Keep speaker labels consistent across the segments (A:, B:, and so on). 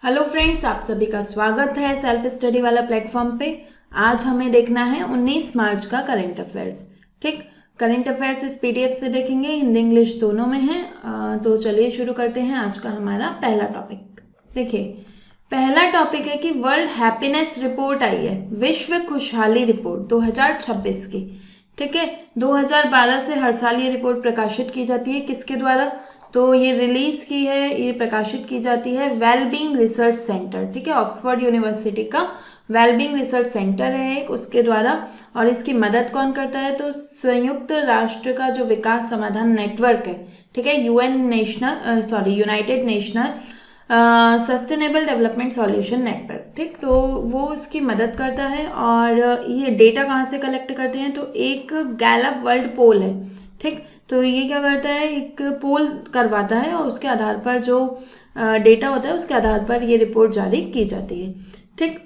A: Hello friends, आप सभी का स्वागत है सेल्फ स्टडी वाला प्लेटफॉर्म पे। आज हमें देखना है 19 मार्च का करंट अफेयर्स। ठीक, करंट अफेयर्स इस पीडीएफ से देखेंगे, हिंदी इंग्लिश दोनों में है। तो चलिए शुरू करते हैं आज का हमारा पहला टॉपिक। देखिए, पहला टॉपिक है कि वर्ल्ड हैप्पीनेस रिपोर्ट आई है, विश्व खुशहाली रिपोर्ट 2026 की। ठीक है, 2012 से हर साल ये रिपोर्ट प्रकाशित की जाती है। किसके द्वारा? तो ये रिलीज की है, ये प्रकाशित की जाती है वेलबींग रिसर्च सेंटर। ठीक है, ऑक्सफोर्ड यूनिवर्सिटी का वेलबींग रिसर्च सेंटर है एक, उसके द्वारा। और इसकी मदद कौन करता है? तो संयुक्त राष्ट्र का जो विकास समाधान नेटवर्क है, ठीक है, United national sustainable development solution network. ठीक, तो वो इसकी मदद करता है। और ये डेटा कहाँ से कलेक्ट करते हैं? तो एक गैलप वर्ल्ड पोल है। ठीक, तो ये क्या करता है, एक पोल करवाता है और उसके आधार पर जो डेटा होता है उसके आधार पर ये रिपोर्ट जारी की जाती है। ठीक,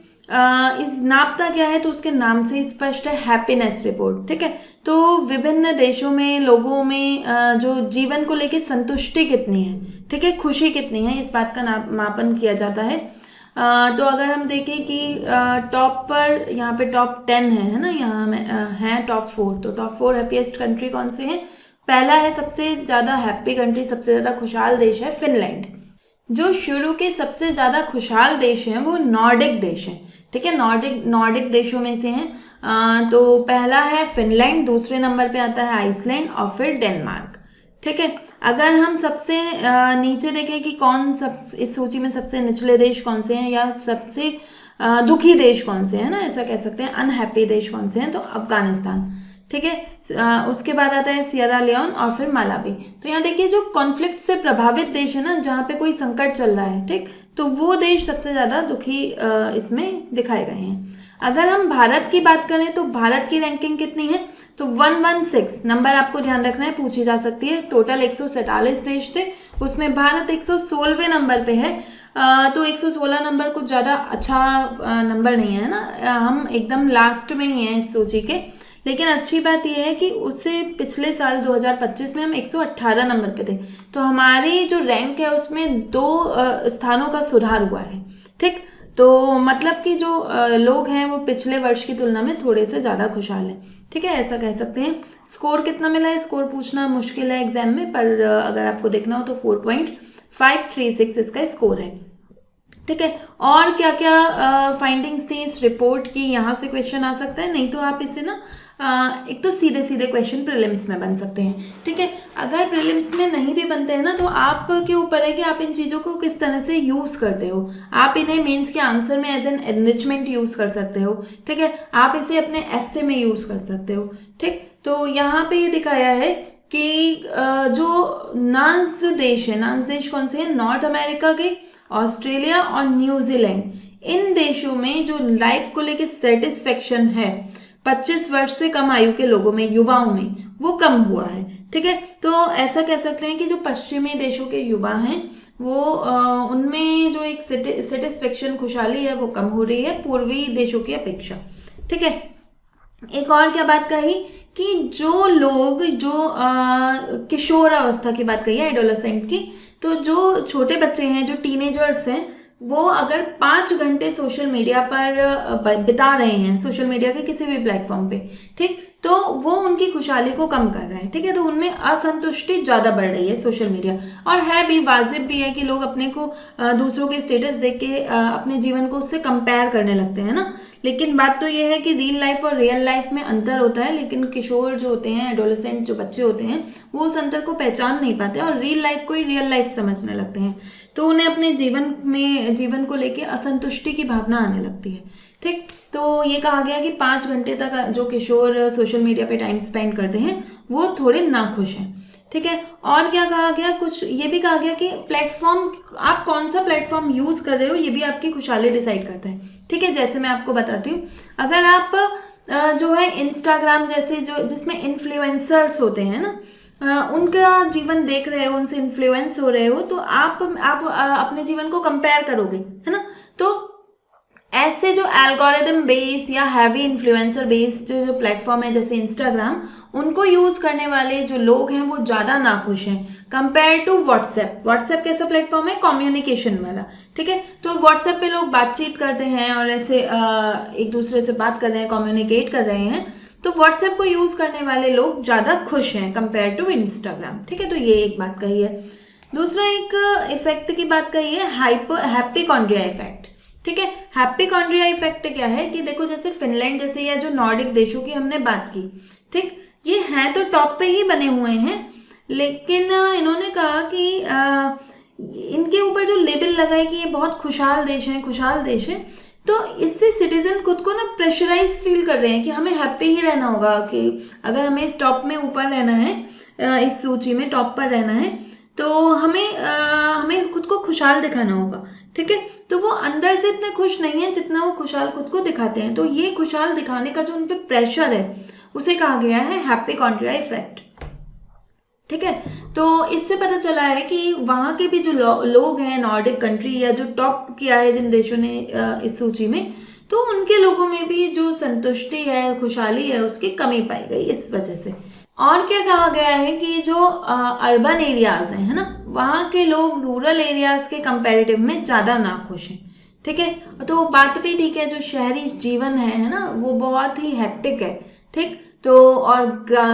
A: इस नापता क्या है? तो उसके नाम से स्पष्ट है, हैप्पीनेस रिपोर्ट। ठीक है, तो विभिन्न देशों में लोगों में जो जीवन को लेके संतुष्टि कितनी है, ठीक है, खुशी कितनी है, इस बात का मापन किया जाता है। तो अगर हम देखें कि टॉप पर यहाँ पे टॉप 10 है ना, यहाँ में है टॉप 4। तो टॉप 4 हैप्पीएस्ट कंट्री कौन से हैं? पहला है सबसे ज़्यादा हैप्पी कंट्री, सबसे ज़्यादा खुशहाल देश है फिनलैंड। जो शुरू के सबसे ज़्यादा खुशहाल देश हैं वो नॉर्डिक देश हैं। ठीक है, नॉर्डिक देशों में से हैं। तो पहला है फिनलैंड, दूसरे नंबर पे आता है आइसलैंड और फिर डेनमार्क। ठीक है, अगर हम सबसे नीचे देखें कि कौन सब इस सूची में सबसे निचले देश कौन से हैं या सबसे दुखी देश कौन से हैं ना, ऐसा कह सकते हैं, अनहैप्पी देश कौन से हैं, तो अफगानिस्तान। ठीक है, उसके बाद आता है सियरा लियोन और फिर मालावी। तो यहाँ देखिए, जो कॉन्फ्लिक्ट से प्रभावित देश है ना, जहाँ पे कोई संकट चल रहा है, ठीक, तो वो देश सबसे ज़्यादा दुखी इसमें दिखाए गए हैं। अगर हम भारत की बात करें तो भारत की रैंकिंग कितनी है? तो 116 नंबर आपको ध्यान रखना है, पूछी जा सकती है। टोटल 147 देश थे, उसमें भारत 116वें नंबर पे है। तो 116 नंबर कुछ ज़्यादा अच्छा नंबर नहीं है ना, हम एकदम लास्ट में ही हैं इस सूची के। लेकिन अच्छी बात यह है कि उससे पिछले साल 2025 में हम 118 नंबर पे थे। तो हमारी जो रैंक है उसमें 2 स्थानों का सुधार हुआ है। ठीक, तो मतलब कि जो लोग हैं वो पिछले वर्ष की तुलना में थोड़े से ज़्यादा खुशहाल हैं। ठीक है, ऐसा कह सकते हैं। स्कोर कितना मिला है? स्कोर पूछना मुश्किल है एग्जाम में, पर अगर आपको देखना हो तो 4.536 इसका स्कोर है। ठीक है, और क्या क्या फाइंडिंग्स थी इस रिपोर्ट की, यहाँ से क्वेश्चन आ सकता है। नहीं तो आप इसे ना एक तो सीधे सीधे क्वेश्चन प्रीलिम्स में बन सकते हैं। ठीक है, अगर प्रीलिम्स में नहीं भी बनते हैं ना, तो आपके ऊपर है कि आप इन चीज़ों को किस तरह से यूज़ करते हो। आप इन्हें मेंस के आंसर में एज एन एनरिचमेंट यूज़ कर सकते हो। ठीक है, आप इसे अपने एस्से में यूज़ कर सकते हो। ठीक, तो यहाँ पे ये दिखाया है कि जो नांस देश है, नांस देश कौन से हैं? नॉर्थ अमेरिका के, ऑस्ट्रेलिया और न्यूजीलैंड। इन देशों में जो लाइफ को लेके सेटिस्फेक्शन है 25 वर्ष से कम आयु के लोगों में, युवाओं में, वो कम हुआ है। ठीक है, तो ऐसा कह सकते हैं कि जो पश्चिमी देशों के युवा हैं वो उनमें जो एक सेटिस्फेक्शन, खुशहाली है, वो कम हो रही है पूर्वी देशों की अपेक्षा। ठीक है, एक और क्या बात कही कि जो लोग जो किशोर अवस्था की बात कही है, एडोलेसेंट की, तो जो छोटे बच्चे हैं, जो टीनेजर्स हैं, वो अगर 5 घंटे सोशल मीडिया पर बिता रहे हैं, सोशल मीडिया के किसी भी प्लेटफॉर्म पे, ठीक, तो वो उनकी खुशहाली को कम कर रहा है। ठीक है, तो उनमें असंतुष्टि ज़्यादा बढ़ रही है सोशल मीडिया। और है भी, वाजिब भी है कि लोग अपने को दूसरों के स्टेटस देख के अपने जीवन को उससे कंपेयर करने लगते हैं ना। लेकिन बात तो ये है कि रियल लाइफ और रियल लाइफ में अंतर होता है। लेकिन किशोर जो होते हैं, एडोलेसेंट जो बच्चे होते हैं, वो उस अंतर को पहचान नहीं पाते और रियल लाइफ को ही रियल लाइफ समझने लगते हैं। तो उन्हें अपने जीवन को लेके असंतुष्टि की भावना आने लगती है। ठीक, तो ये कहा गया कि 5 घंटे तक जो किशोर सोशल मीडिया पे टाइम स्पेंड करते हैं वो थोड़े नाखुश हैं। ठीक है, और क्या कहा गया? कुछ ये भी कहा गया कि प्लेटफॉर्म, आप कौन सा प्लेटफॉर्म यूज कर रहे हो ये भी आपकी खुशहाली डिसाइड करता है। ठीक है, जैसे मैं आपको बताती हूँ, अगर आप जो है इंस्टाग्राम जैसे जो जिसमें इन्फ्लुएंसर्स होते हैं ना, उनका जीवन देख रहे हो, उनसे इन्फ्लुएंस हो रहे हो, तो आप अपने जीवन को कंपेयर करोगे, है ना। तो ऐसे जो एल्गोरिदम बेस या हैवी इन्फ्लुएंसर बेस्ड जो प्लेटफॉर्म है जैसे इंस्टाग्राम, उनको यूज करने वाले जो लोग हैं वो ज्यादा नाखुश हैं कंपेयर टू व्हाट्सएप। व्हाट्सएप कैसा प्लेटफॉर्म है? कम्युनिकेशन वाला, ठीक है। तो व्हाट्सएप पे लोग बातचीत करते हैं और ऐसे एक दूसरे से बात कर रहे हैं, कम्युनिकेट कर रहे हैं, तो व्हाट्सएप को यूज करने वाले लोग ज्यादा खुश हैं कंपेयर टू इंस्टाग्राम, ठीक है। तो ये एक बात कही है। दूसरा एक इफेक्ट की बात कही है, हैप्पीकॉन्ड्रिया इफेक्ट, ठीक है। हैप्पीकॉन्ड्रिया इफेक्ट क्या है कि देखो जैसे फिनलैंड जैसे या जो नॉर्डिक देशों की हमने बात की, ठीक, ये हैं तो टॉप पे ही बने हुए हैं, लेकिन इन्होंने कहा कि इनके ऊपर जो लेबल लगाए कि ये बहुत खुशहाल देश है, खुशहाल देश है, तो इससे सिटीजन खुद को ना प्रेशराइज फील कर रहे हैं कि हमें हैप्पी ही रहना होगा, कि अगर हमें इस टॉप में ऊपर रहना है, इस सूची में टॉप पर रहना है, तो हमें खुद को खुशहाल दिखाना होगा, ठीक है। तो वो अंदर से इतने खुश नहीं है जितना वो खुशहाल खुद को दिखाते हैं। तो ये खुशहाल दिखाने का जो उन पे प्रेशर है उसे कहा गया है हैप्पीकॉन्ड्रिया इफेक्ट, ठीक है। तो इससे पता चला है कि वहाँ के भी जो लोग हैं नॉर्डिक कंट्री या जो टॉप किया है जिन देशों ने इस सूची में, तो उनके लोगों में भी जो संतुष्टि है, खुशहाली है, उसकी कमी पाई गई इस वजह से। और क्या कहा गया है कि जो अर्बन एरियाज हैं, है ना, वहाँ के लोग रूरल एरियाज के कंपैरेटिव में ज़्यादा नाखुश हैं, ठीक है। तो बात भी ठीक है, जो शहरी जीवन है ना, वो बहुत ही हेक्टिक है, ठीक। तो और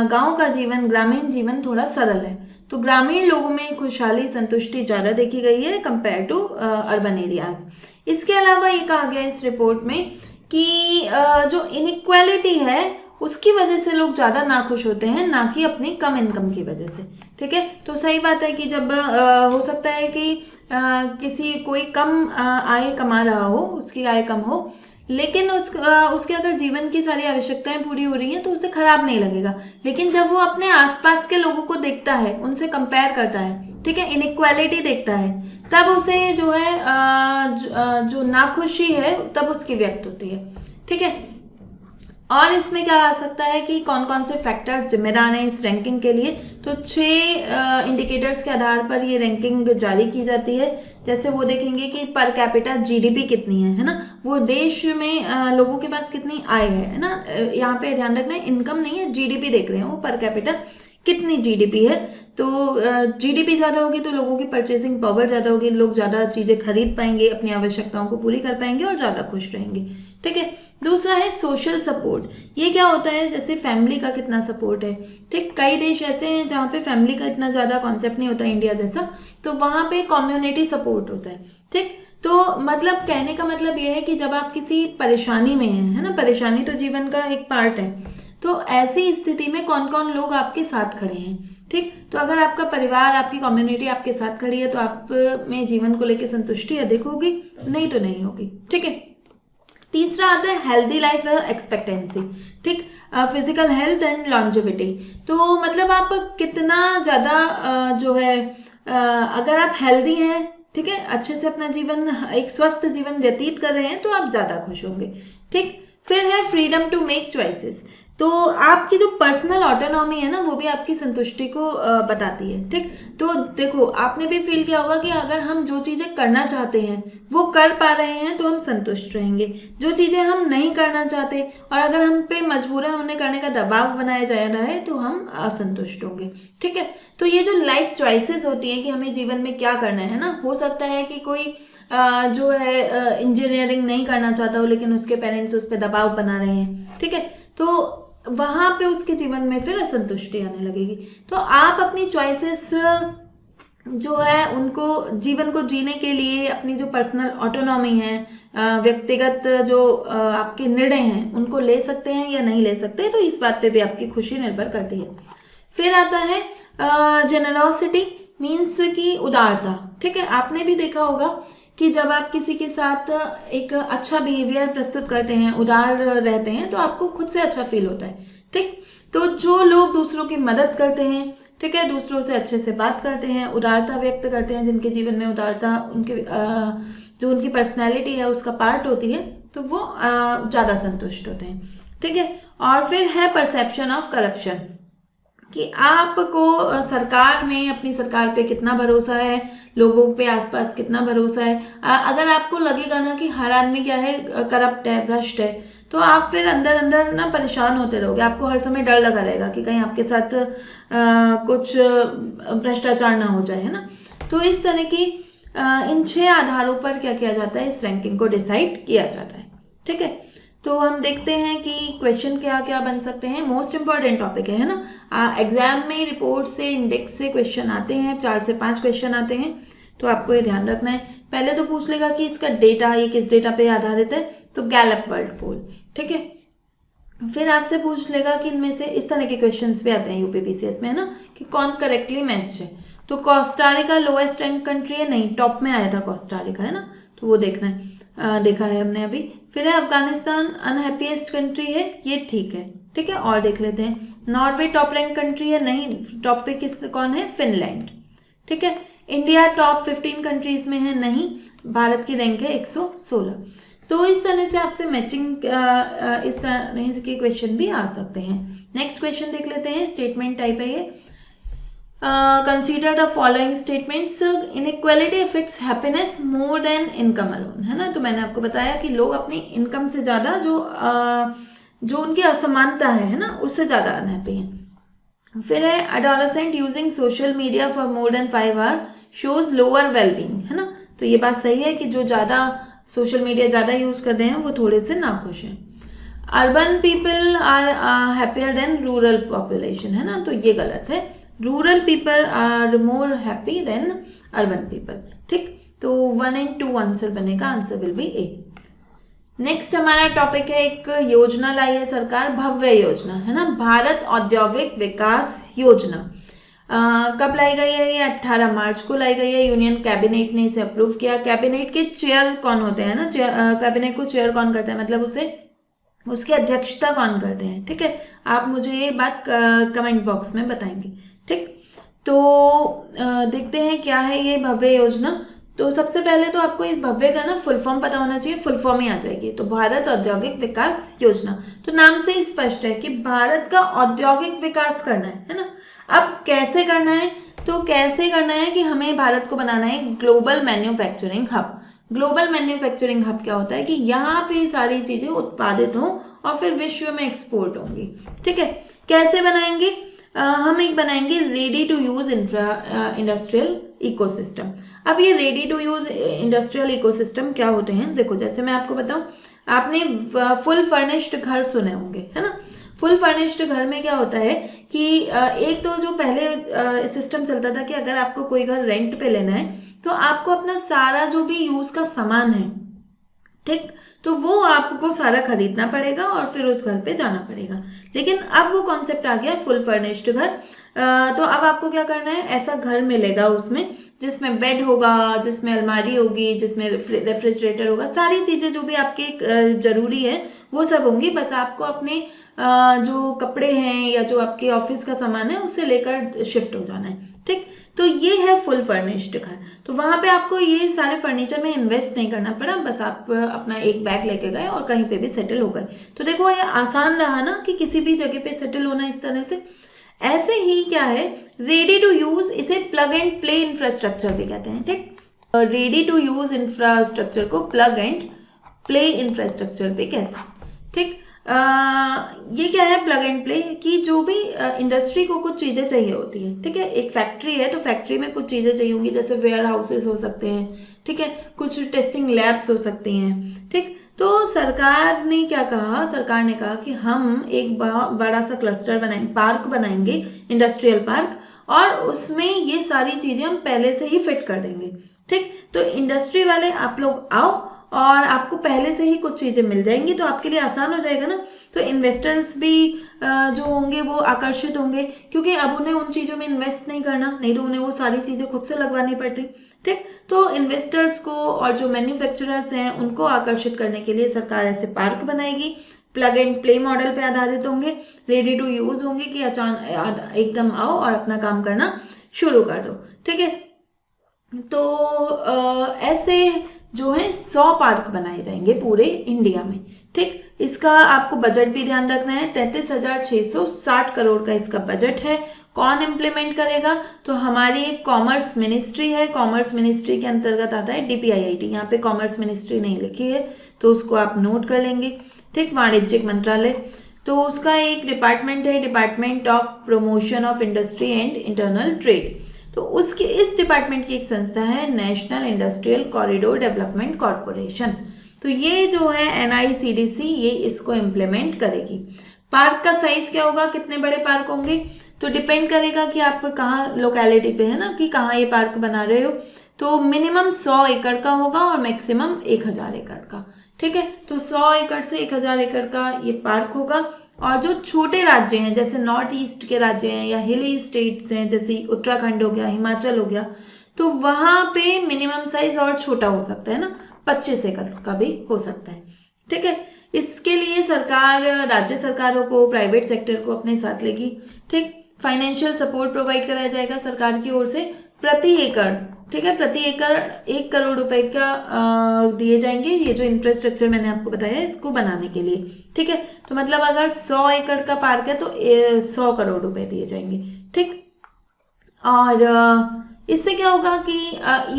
A: गांव का जीवन, ग्रामीण जीवन थोड़ा सरल है। तो ग्रामीण लोगों में खुशहाली, संतुष्टि ज़्यादा देखी गई है कंपेयर टू अर्बन एरियाज। इसके अलावा ये कहा गया इस रिपोर्ट में कि जो इनइक्वालिटी है उसकी वजह से लोग ज़्यादा नाखुश होते हैं, ना कि अपनी कम इनकम की वजह से, ठीक है। तो सही बात है कि जब हो सकता है कि किसी कोई कम आय कमा रहा हो, उसकी आय कम हो, लेकिन उसके अगर जीवन की सारी आवश्यकताएं पूरी हो रही हैं तो उसे खराब नहीं लगेगा। लेकिन जब वो अपने आसपास के लोगों को देखता है, उनसे कंपेयर करता है, ठीक है, इनइक्वालिटी देखता है, तब उसे जो है जो नाखुशी है तब उसकी व्यक्त होती है, ठीक है। और इसमें क्या आ सकता है कि कौन कौन से फैक्टर्स जिम्मेदार हैं इस रैंकिंग के लिए। तो 6 इंडिकेटर्स के आधार पर ये रैंकिंग जारी की जाती है। जैसे वो देखेंगे कि पर कैपिटा जीडीपी कितनी है ना, वो देश में लोगों के पास कितनी आय है ना। यहाँ पे ध्यान रखना है, इनकम नहीं है, जीडीपी देख रहे हैं वो, पर कैपिटा कितनी जीडीपी है। तो जीडीपी ज़्यादा होगी तो लोगों की परचेसिंग पावर ज़्यादा होगी, लोग ज़्यादा चीज़ें खरीद पाएंगे, अपनी आवश्यकताओं को पूरी कर पाएंगे और ज़्यादा खुश रहेंगे, ठीक है। दूसरा है सोशल सपोर्ट। ये क्या होता है, जैसे फैमिली का कितना सपोर्ट है, ठीक। कई देश ऐसे हैं जहाँ पे फैमिली का इतना ज़्यादा कॉन्सेप्ट नहीं होता इंडिया जैसा, तो वहाँ पे कम्युनिटी सपोर्ट होता है, ठीक। तो मतलब कहने का मतलब ये है कि जब आप किसी परेशानी में हैं, है ना, परेशानी तो जीवन का एक पार्ट है, तो ऐसी स्थिति में कौन कौन लोग आपके साथ खड़े हैं, ठीक। तो अगर आपका परिवार, आपकी कम्युनिटी आपके साथ खड़ी है तो आप में जीवन को लेकर संतुष्टि अधिक होगी, नहीं तो नहीं होगी, ठीक है। तीसरा आता है हेल्दी लाइफ एक्सपेक्टेंसी, ठीक, फिजिकल हेल्थ एंड लॉन्जेविटी। तो मतलब आप कितना ज़्यादा जो है अगर आप हेल्दी हैं, ठीक है, अच्छे से अपना जीवन, एक स्वस्थ जीवन व्यतीत कर रहे हैं, तो आप ज़्यादा खुश होंगे, ठीक। फिर है फ्रीडम टू मेक चॉइसेस। तो आपकी जो पर्सनल ऑटोनॉमी है ना, वो भी आपकी संतुष्टि को बताती है, ठीक। तो देखो, आपने भी फील किया होगा कि अगर हम जो चीज़ें करना चाहते हैं वो कर पा रहे हैं तो हम संतुष्ट रहेंगे। जो चीज़ें हम नहीं करना चाहते और अगर हम पे मजबूरन उन्हें करने का दबाव बनाया जा रहा है तो हम असंतुष्ट होंगे, ठीक है। तो ये जो लाइफ चॉइसेस होती हैं कि हमें जीवन में क्या करना है ना, हो सकता है कि कोई जो है इंजीनियरिंग नहीं करना चाहता हो लेकिन उसके पेरेंट्स उस पर दबाव बना रहे हैं, ठीक है। तो वहाँ पे उसके जीवन में फिर असंतुष्टि आने लगेगी। तो आप अपनी चॉइसेस जो है उनको, जीवन को जीने के लिए अपनी जो पर्सनल ऑटोनॉमी है, व्यक्तिगत जो आपके निर्णय हैं, उनको ले सकते हैं या नहीं ले सकते, तो इस बात पे भी आपकी खुशी निर्भर करती है। फिर आता है जेनरोसिटी, मीन्स की उदारता, ठीक है। आपने भी देखा होगा कि जब आप किसी के साथ एक अच्छा बिहेवियर प्रस्तुत करते हैं, उदार रहते हैं, तो आपको खुद से अच्छा फील होता है, ठीक। तो जो लोग दूसरों की मदद करते हैं, ठीक है, दूसरों से अच्छे से बात करते हैं, उदारता व्यक्त करते हैं, जिनके जीवन में उदारता उनके जो उनकी पर्सनैलिटी है उसका पार्ट होती है, तो वो ज़्यादा संतुष्ट होते हैं, ठीक है। और फिर है परसेप्शन ऑफ करप्शन। कि आपको सरकार में, अपनी सरकार पे कितना भरोसा है, लोगों पे आसपास कितना भरोसा है। अगर आपको लगेगा ना कि हर आदमी क्या है, करप्ट है, भ्रष्ट है, तो आप फिर अंदर अंदर ना परेशान होते रहोगे। आपको हर समय डर लगा रहेगा कि कहीं आपके साथ कुछ भ्रष्टाचार ना हो जाए, है ना। तो इस तरह की इन 6 आधारों पर क्या किया जाता है, इस रैंकिंग को डिसाइड किया जाता है। ठीक है, तो हम देखते हैं कि क्वेश्चन क्या क्या बन सकते हैं। मोस्ट इंपॉर्टेंट टॉपिक है ना। एग्जाम में रिपोर्ट से, इंडेक्स से क्वेश्चन आते हैं, 4 से 5 क्वेश्चन आते हैं, तो आपको ये ध्यान रखना है। पहले तो पूछ लेगा कि इसका डेटा, ये किस डेटा पे आधारित है, तो गैलप वर्ल्ड पोल। ठीक है, फिर आपसे पूछ लेगा कि इनमें से, इस तरह के क्वेश्चंस भी आते हैं यूपीपीसीएस में, है ना, कि कौन करेक्टली मैच है। तो कोस्टारिका लोएस्ट रैंक कंट्री है, नहीं, टॉप में आया था कोस्टारिका, है ना, तो वो देखना है, देखा है हमने अभी। फिर है अफगानिस्तान अनहैप्पीएस्ट कंट्री है, ये ठीक है। ठीक है, और देख लेते हैं। नॉर्वे टॉप रैंक कंट्री है, नहीं, टॉप पे कौन है, फिनलैंड। ठीक है, इंडिया टॉप 15 कंट्रीज में है, नहीं, भारत की रैंक है 116। तो इस तरह से आपसे मैचिंग, इस तरह के क्वेश्चन भी आ सकते हैं। नेक्स्ट क्वेश्चन देख लेते हैं, स्टेटमेंट टाइप है ये। Consider the following statements, inequality affects happiness more than income alone, है ना। तो मैंने आपको बताया कि लोग अपनी इनकम से ज़्यादा जो उनकी असमानता है ना, उससे ज़्यादा अनहैप्पी हैं। फिर है adolescent using social media for more than 5 hour shows lower wellbeing, है ना। तो ये बात सही है कि जो ज़्यादा सोशल मीडिया ज़्यादा यूज़ करते हैं वो थोड़े से नाखुश हैं। Urban people are happier than rural population, है ना, तो ये गलत है। Rural people are more happy than urban people. ठीक, तो 1 and 2 आंसर बनेगा, answer will be A. Next हमारा टॉपिक है, एक योजना लाई है सरकार, भव्य योजना, है ना, भारत औद्योगिक विकास योजना। कब लाई गई है ये, 18 मार्च को लाई गई है। यूनियन कैबिनेट ने इसे अप्रूव किया। कैबिनेट के चेयर कौन होते हैं ना, कैबिनेट को चेयर कौन करता है, मतलब उसे, उसकी अध्यक्षता कौन करते हैं। ठीक है, आप मुझे ये बात कमेंट बॉक्स में बताएंगे। ठीक, तो देखते हैं क्या है ये भव्य योजना। तो सबसे पहले तो आपको इस भव्य का ना फुल फॉर्म पता होना चाहिए, फुल फॉर्म ही आ जाएगी। तो भारत औद्योगिक विकास योजना, तो नाम से ही स्पष्ट है कि भारत का औद्योगिक विकास करना है ना। अब कैसे करना है, तो कैसे करना है कि हमें भारत को बनाना है global manufacturing hub. Global manufacturing hub क्या होता है कि यहाँ पे सारी चीजें उत्पादित हों और फिर विश्व में एक्सपोर्ट होंगी। ठीक है, कैसे बनाएंगे, हम एक बनाएंगे ready to use industrial ecosystem. अब ये ready to use industrial ecosystem क्या होते हैं, देखो जैसे मैं आपको बताऊं, आपने फुल फर्निश्ड घर सुने होंगे, है ना। फुल फर्निश्ड घर में क्या होता है कि एक तो जो पहले सिस्टम चलता था कि अगर आपको कोई घर रेंट पे लेना है तो आपको अपना सारा जो भी यूज का सामान है, ठीक, तो वो आपको सारा खरीदना पड़ेगा और फिर उस घर पे जाना पड़ेगा। लेकिन अब वो कॉन्सेप्ट आ गया फुल फर्निश्ड घर। तो अब आपको क्या करना है, ऐसा घर मिलेगा उसमें जिसमें बेड होगा, जिसमें अलमारी होगी, जिसमें रेफ्रिजरेटर होगा, सारी चीज़ें जो भी आपके जरूरी है वो सब होंगी। बस आपको अपने जो कपड़े हैं या जो आपके ऑफिस का सामान है उससे लेकर शिफ्ट हो जाना है। ठीक, तो ये है फुल फर्निश्ड घर। तो वहाँ पे आपको ये सारे फर्नीचर में इन्वेस्ट नहीं करना पड़ा, बस आप अपना एक बैग लेके गए और कहीं पे भी सेटल हो गए। तो देखो ये आसान रहा ना कि किसी भी जगह पे सेटल होना इस तरह से। ऐसे ही क्या है, रेडी टू यूज, इसे प्लग एंड प्ले इंफ्रास्ट्रक्चर भी कहते हैं। ठीक, रेडी टू यूज इंफ्रास्ट्रक्चर को प्लग एंड प्ले इंफ्रास्ट्रक्चर भी कहते हैं। ठीक, ये क्या है प्लग एंड प्ले, कि जो भी इंडस्ट्री को कुछ चीज़ें चाहिए होती है। ठीक है, एक फैक्ट्री है तो फैक्ट्री में कुछ चीज़ें चाहिए होंगी, जैसे वेयर हाउसेस हो सकते हैं, ठीक है, कुछ टेस्टिंग लैब्स हो सकती हैं। ठीक, तो सरकार ने क्या कहा, सरकार ने कहा कि हम एक बड़ा सा क्लस्टर बनाएंगे, पार्क बनाएंगे, इंडस्ट्रियल पार्क, और उसमें ये सारी चीज़ें हम पहले से ही फिट कर देंगे। ठीक, तो इंडस्ट्री वाले आप लोग आओ और आपको पहले से ही कुछ चीज़ें मिल जाएंगी, तो आपके लिए आसान हो जाएगा ना। तो इन्वेस्टर्स भी जो होंगे वो आकर्षित होंगे, क्योंकि अब उन्हें उन चीज़ों में इन्वेस्ट नहीं करना, नहीं तो उन्हें वो सारी चीज़ें खुद से लगवानी पड़ती। ठीक, तो इन्वेस्टर्स को और जो मैन्युफैक्चरर्स हैं उनको आकर्षित करने के लिए सरकार ऐसे पार्क बनाएगी, प्लग एंड प्ले मॉडल पे आधारित होंगे, रेडी टू यूज होंगे कि अचानक एकदम आओ और अपना काम करना शुरू कर दो। ठीक है, तो ऐसे जो है 100 पार्क बनाए जाएंगे पूरे इंडिया में। ठीक, इसका आपको बजट भी ध्यान रखना है, 33,660 करोड़ का इसका बजट है। कौन इम्प्लीमेंट करेगा? तो हमारी एक कॉमर्स मिनिस्ट्री है, कॉमर्स मिनिस्ट्री के अंतर्गत आता है DPIIT। यहाँ पे कॉमर्स मिनिस्ट्री नहीं लिखी है तो उसको आप नोट कर लेंगे, ठीक। वाणिज्यिक मंत्रालय, तो उसका एक डिपार्टमेंट है, department of promotion of industry and internal trade. तो उसके इस डिपार्टमेंट की एक संस्था है national industrial corridor development corporation. तो ये जो है NICDC ये इसको इम्प्लीमेंट करेगी। पार्क का साइज क्या होगा, कितने बड़े पार्क होंगे, तो डिपेंड करेगा कि आप कहाँ लोकेलिटी पे है ना, कि कहाँ ये पार्क बना रहे हो। तो मिनिमम 100 एकड़ का होगा और मैक्सिमम 1000 एकड़ का, ठीक है। तो 100 एकड़ से 1000 एकड़ का ये पार्क होगा। और जो छोटे राज्य हैं जैसे नॉर्थ ईस्ट के राज्य हैं या हिली स्टेट्स हैं जैसे उत्तराखंड हो गया, हिमाचल हो गया, तो वहाँ पे मिनिमम साइज और छोटा हो सकता है ना, 25 एकड़ का भी हो सकता है, ठीक है। इसके लिए सरकार राज्य सरकारों को, प्राइवेट सेक्टर को अपने साथ लेगी, ठीक। फाइनेंशियल सपोर्ट प्रोवाइड कराया जाएगा सरकार की ओर से प्रति एकड़, ठीक है। प्रति एकड़ 1 करोड़ रुपए का दिए जाएंगे, ये जो इंफ्रास्ट्रक्चर मैंने आपको बताया इसको बनाने के लिए, ठीक है। तो मतलब अगर 100 एकड़ का पार्क है तो 100 करोड़ रुपए दिए जाएंगे, ठीक। और इससे क्या होगा कि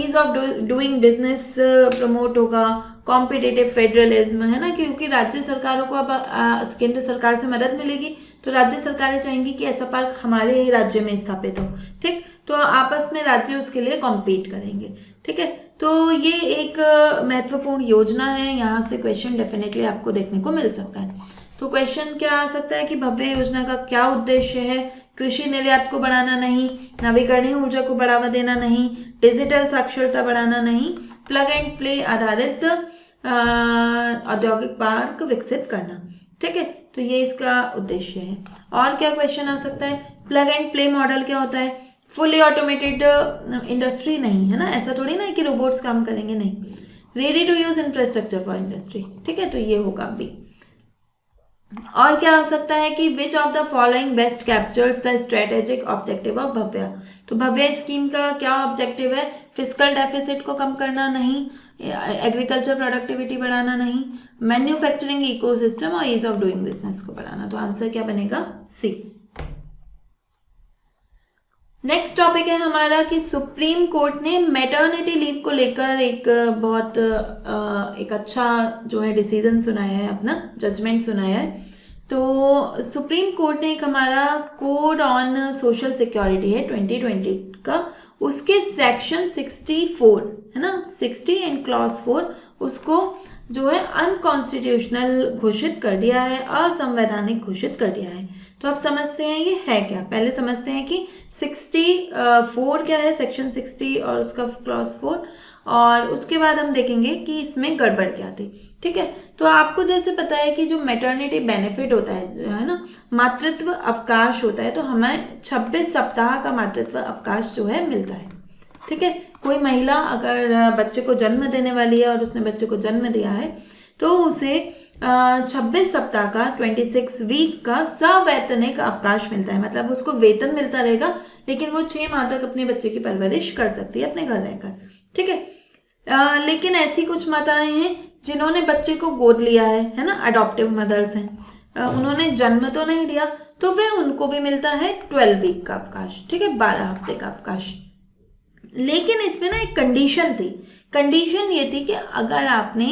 A: ease of doing business promote होगा, कॉम्पिटिटिव फेडरलिज्म है ना, क्योंकि राज्य सरकारों को अब केंद्र सरकार से मदद मिलेगी तो राज्य सरकारें चाहेंगी कि ऐसा पार्क हमारे ही राज्य में स्थापित हो, ठीक। तो आपस में राज्य उसके लिए कॉम्पीट करेंगे, ठीक है। तो ये एक महत्वपूर्ण योजना है, यहाँ से क्वेश्चन डेफिनेटली आपको देखने को मिल सकता है। तो क्वेश्चन क्या आ सकता है कि भव्य योजना का क्या उद्देश्य है? कृषि निर्यात को बढ़ाना नहीं, नवीकरणीय ऊर्जा को बढ़ावा देना नहीं, डिजिटल साक्षरता बढ़ाना नहीं, प्लग एंड प्ले आधारित औद्योगिक पार्क विकसित करना, ठीक है। तो ये इसका उद्देश्य है। और क्या क्वेश्चन आ सकता है? प्लग एंड प्ले मॉडल क्या होता है? फुली ऑटोमेटेड इंडस्ट्री नहीं है ना, ऐसा थोड़ी ना कि रोबोट्स काम करेंगे, नहीं। Ready to use infrastructure for industry, ठीक है। तो ये होगा भी। और क्या आ सकता है कि which of the following best captures the strategic objective of Bhavya? तो भव्य स्कीम का क्या ऑब्जेक्टिव है? फिस्कल डेफिसिट को कम करना नहीं, एग्रीकल्चर प्रोडक्टिविटी बढ़ाना नहीं, मैन्युफैक्चरिंग इकोसिस्टम और ईज ऑफ डूइंग बिजनेस को बढ़ाना। तो आंसर क्या बनेगा? सी। नेक्स्ट टॉपिक है हमारा कि सुप्रीम कोर्ट ने मैटरनिटी लीव को लेकर एक बहुत एक अच्छा जो है डिसीजन सुनाया है, अपना जजमेंट सुनाया है। तो सुप्रीम कोर्ट ने एक हमारा कोड ऑन सोशल सिक्योरिटी है 2020 का, उसके सेक्शन 64 है ना, 60 एंड क्लॉज 4 उसको जो है अनकॉन्स्टिट्यूशनल घोषित कर दिया है, असंवैधानिक घोषित कर दिया है। तो आप समझते हैं ये है क्या? पहले समझते हैं कि 64 क्या है, सेक्शन 60 और उसका क्लॉज 4, और उसके बाद हम देखेंगे कि इसमें गड़बड़ क्या थी, ठीक है। तो आपको जैसे पता है कि जो मैटरनिटी बेनिफिट होता है ना, मातृत्व अवकाश होता है, तो हमें 26 सप्ताह का मातृत्व अवकाश जो है मिलता है, ठीक है। कोई महिला अगर बच्चे को जन्म देने वाली है और उसने बच्चे को जन्म दिया है तो उसे 26 सप्ताह का 26 वीक का सवैतनिक अवकाश मिलता है। मतलब उसको वेतन मिलता रहेगा लेकिन वो 6 माह तक अपने बच्चे की परवरिश कर सकती है अपने घर रहकर, ठीक है। लेकिन ऐसी कुछ माताएं हैं जिन्होंने बच्चे को गोद लिया है ना, अडॉप्टिव मदर्स हैं, उन्होंने जन्म तो नहीं दिया, तो फिर उनको भी मिलता है 12 वीक का अवकाश, ठीक है, 12 हफ्ते का अवकाश। लेकिन इसमें ना एक कंडीशन थी। कंडीशन ये थी कि अगर आपने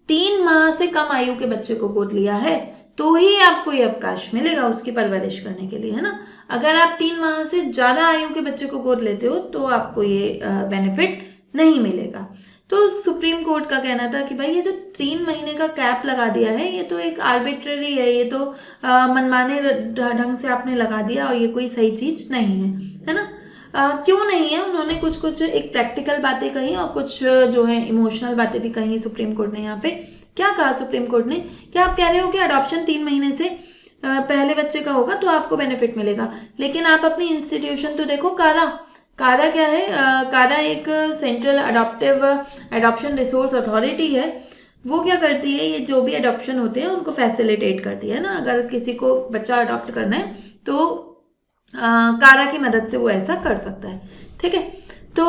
A: 3 माह से कम आयु के बच्चे को गोद लिया है तो ही आपको ये अवकाश मिलेगा उसकी परवरिश करने के लिए, है ना। अगर आप 3 माह से ज़्यादा आयु के बच्चे को गोद लेते हो तो आपको ये बेनिफिट नहीं मिलेगा। तो सुप्रीम कोर्ट का कहना था कि भाई ये जो 3 महीने का कैप लगा दिया है ये तो एक आर्बिट्ररी है, ये तो मनमाने ढंग से आपने लगा दिया और ये कोई सही चीज़ नहीं है ना। क्यों नहीं है? उन्होंने कुछ एक प्रैक्टिकल बातें कही और कुछ जो है इमोशनल बातें भी कही सुप्रीम कोर्ट ने। यहाँ पे क्या कहा सुप्रीम कोर्ट ने कि आप कह रहे हो कि अडॉप्शन 3 महीने से पहले बच्चे का होगा तो आपको बेनिफिट मिलेगा, लेकिन आप अपनी इंस्टीट्यूशन तो देखो। कारा क्या है? कारा एक सेंट्रल अडॉप्शन रिसोर्स अथॉरिटी है। वो क्या करती है, ये जो भी अडॉप्शन होते हैं उनको फैसिलिटेट करती है ना। अगर किसी को बच्चा अडॉप्ट करना है तो कारा की मदद से वो ऐसा कर सकता है, ठीक है। तो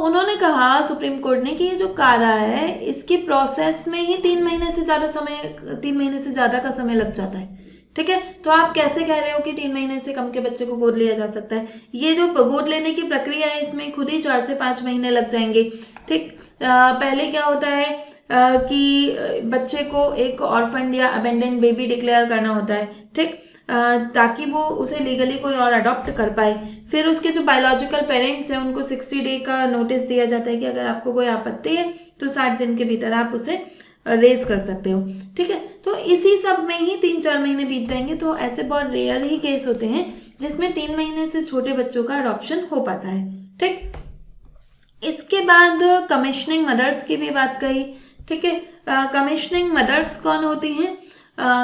A: उन्होंने कहा सुप्रीम कोर्ट ने कि ये जो कारा है इसकी प्रोसेस में ही 3 महीने से ज़्यादा का समय लग जाता है। ठीक है, तो आप कैसे कह रहे हो कि 3 महीने से कम के बच्चे को गोद लिया जा सकता है? ये जो गोद लेने की प्रक्रिया है इसमें खुद ही 4 से 5 महीने लग जाएंगे। ठीक, पहले क्या होता है कि बच्चे को एक ऑर्फन या अबेंडेंड बेबी डिक्लेयर करना होता है। ठीक, ताकि वो उसे लीगली कोई और अडॉप्ट कर पाए। फिर उसके जो बायोलॉजिकल पेरेंट्स हैं उनको 60 डे का नोटिस दिया जाता है कि अगर आपको कोई आपत्ति है तो 60 दिन के भीतर आप उसे रेज कर सकते हो। ठीक है, तो इसी सब में ही 3-4 महीने बीत जाएंगे। तो ऐसे बहुत रेयर ही केस होते हैं जिसमें 3 महीने से छोटे बच्चों का अडॉप्शन हो पाता है। ठीक, इसके बाद कमिश्निंग मदर्स की भी बात कही। ठीक है, कमिश्निंग मदर्स कौन होती हैं?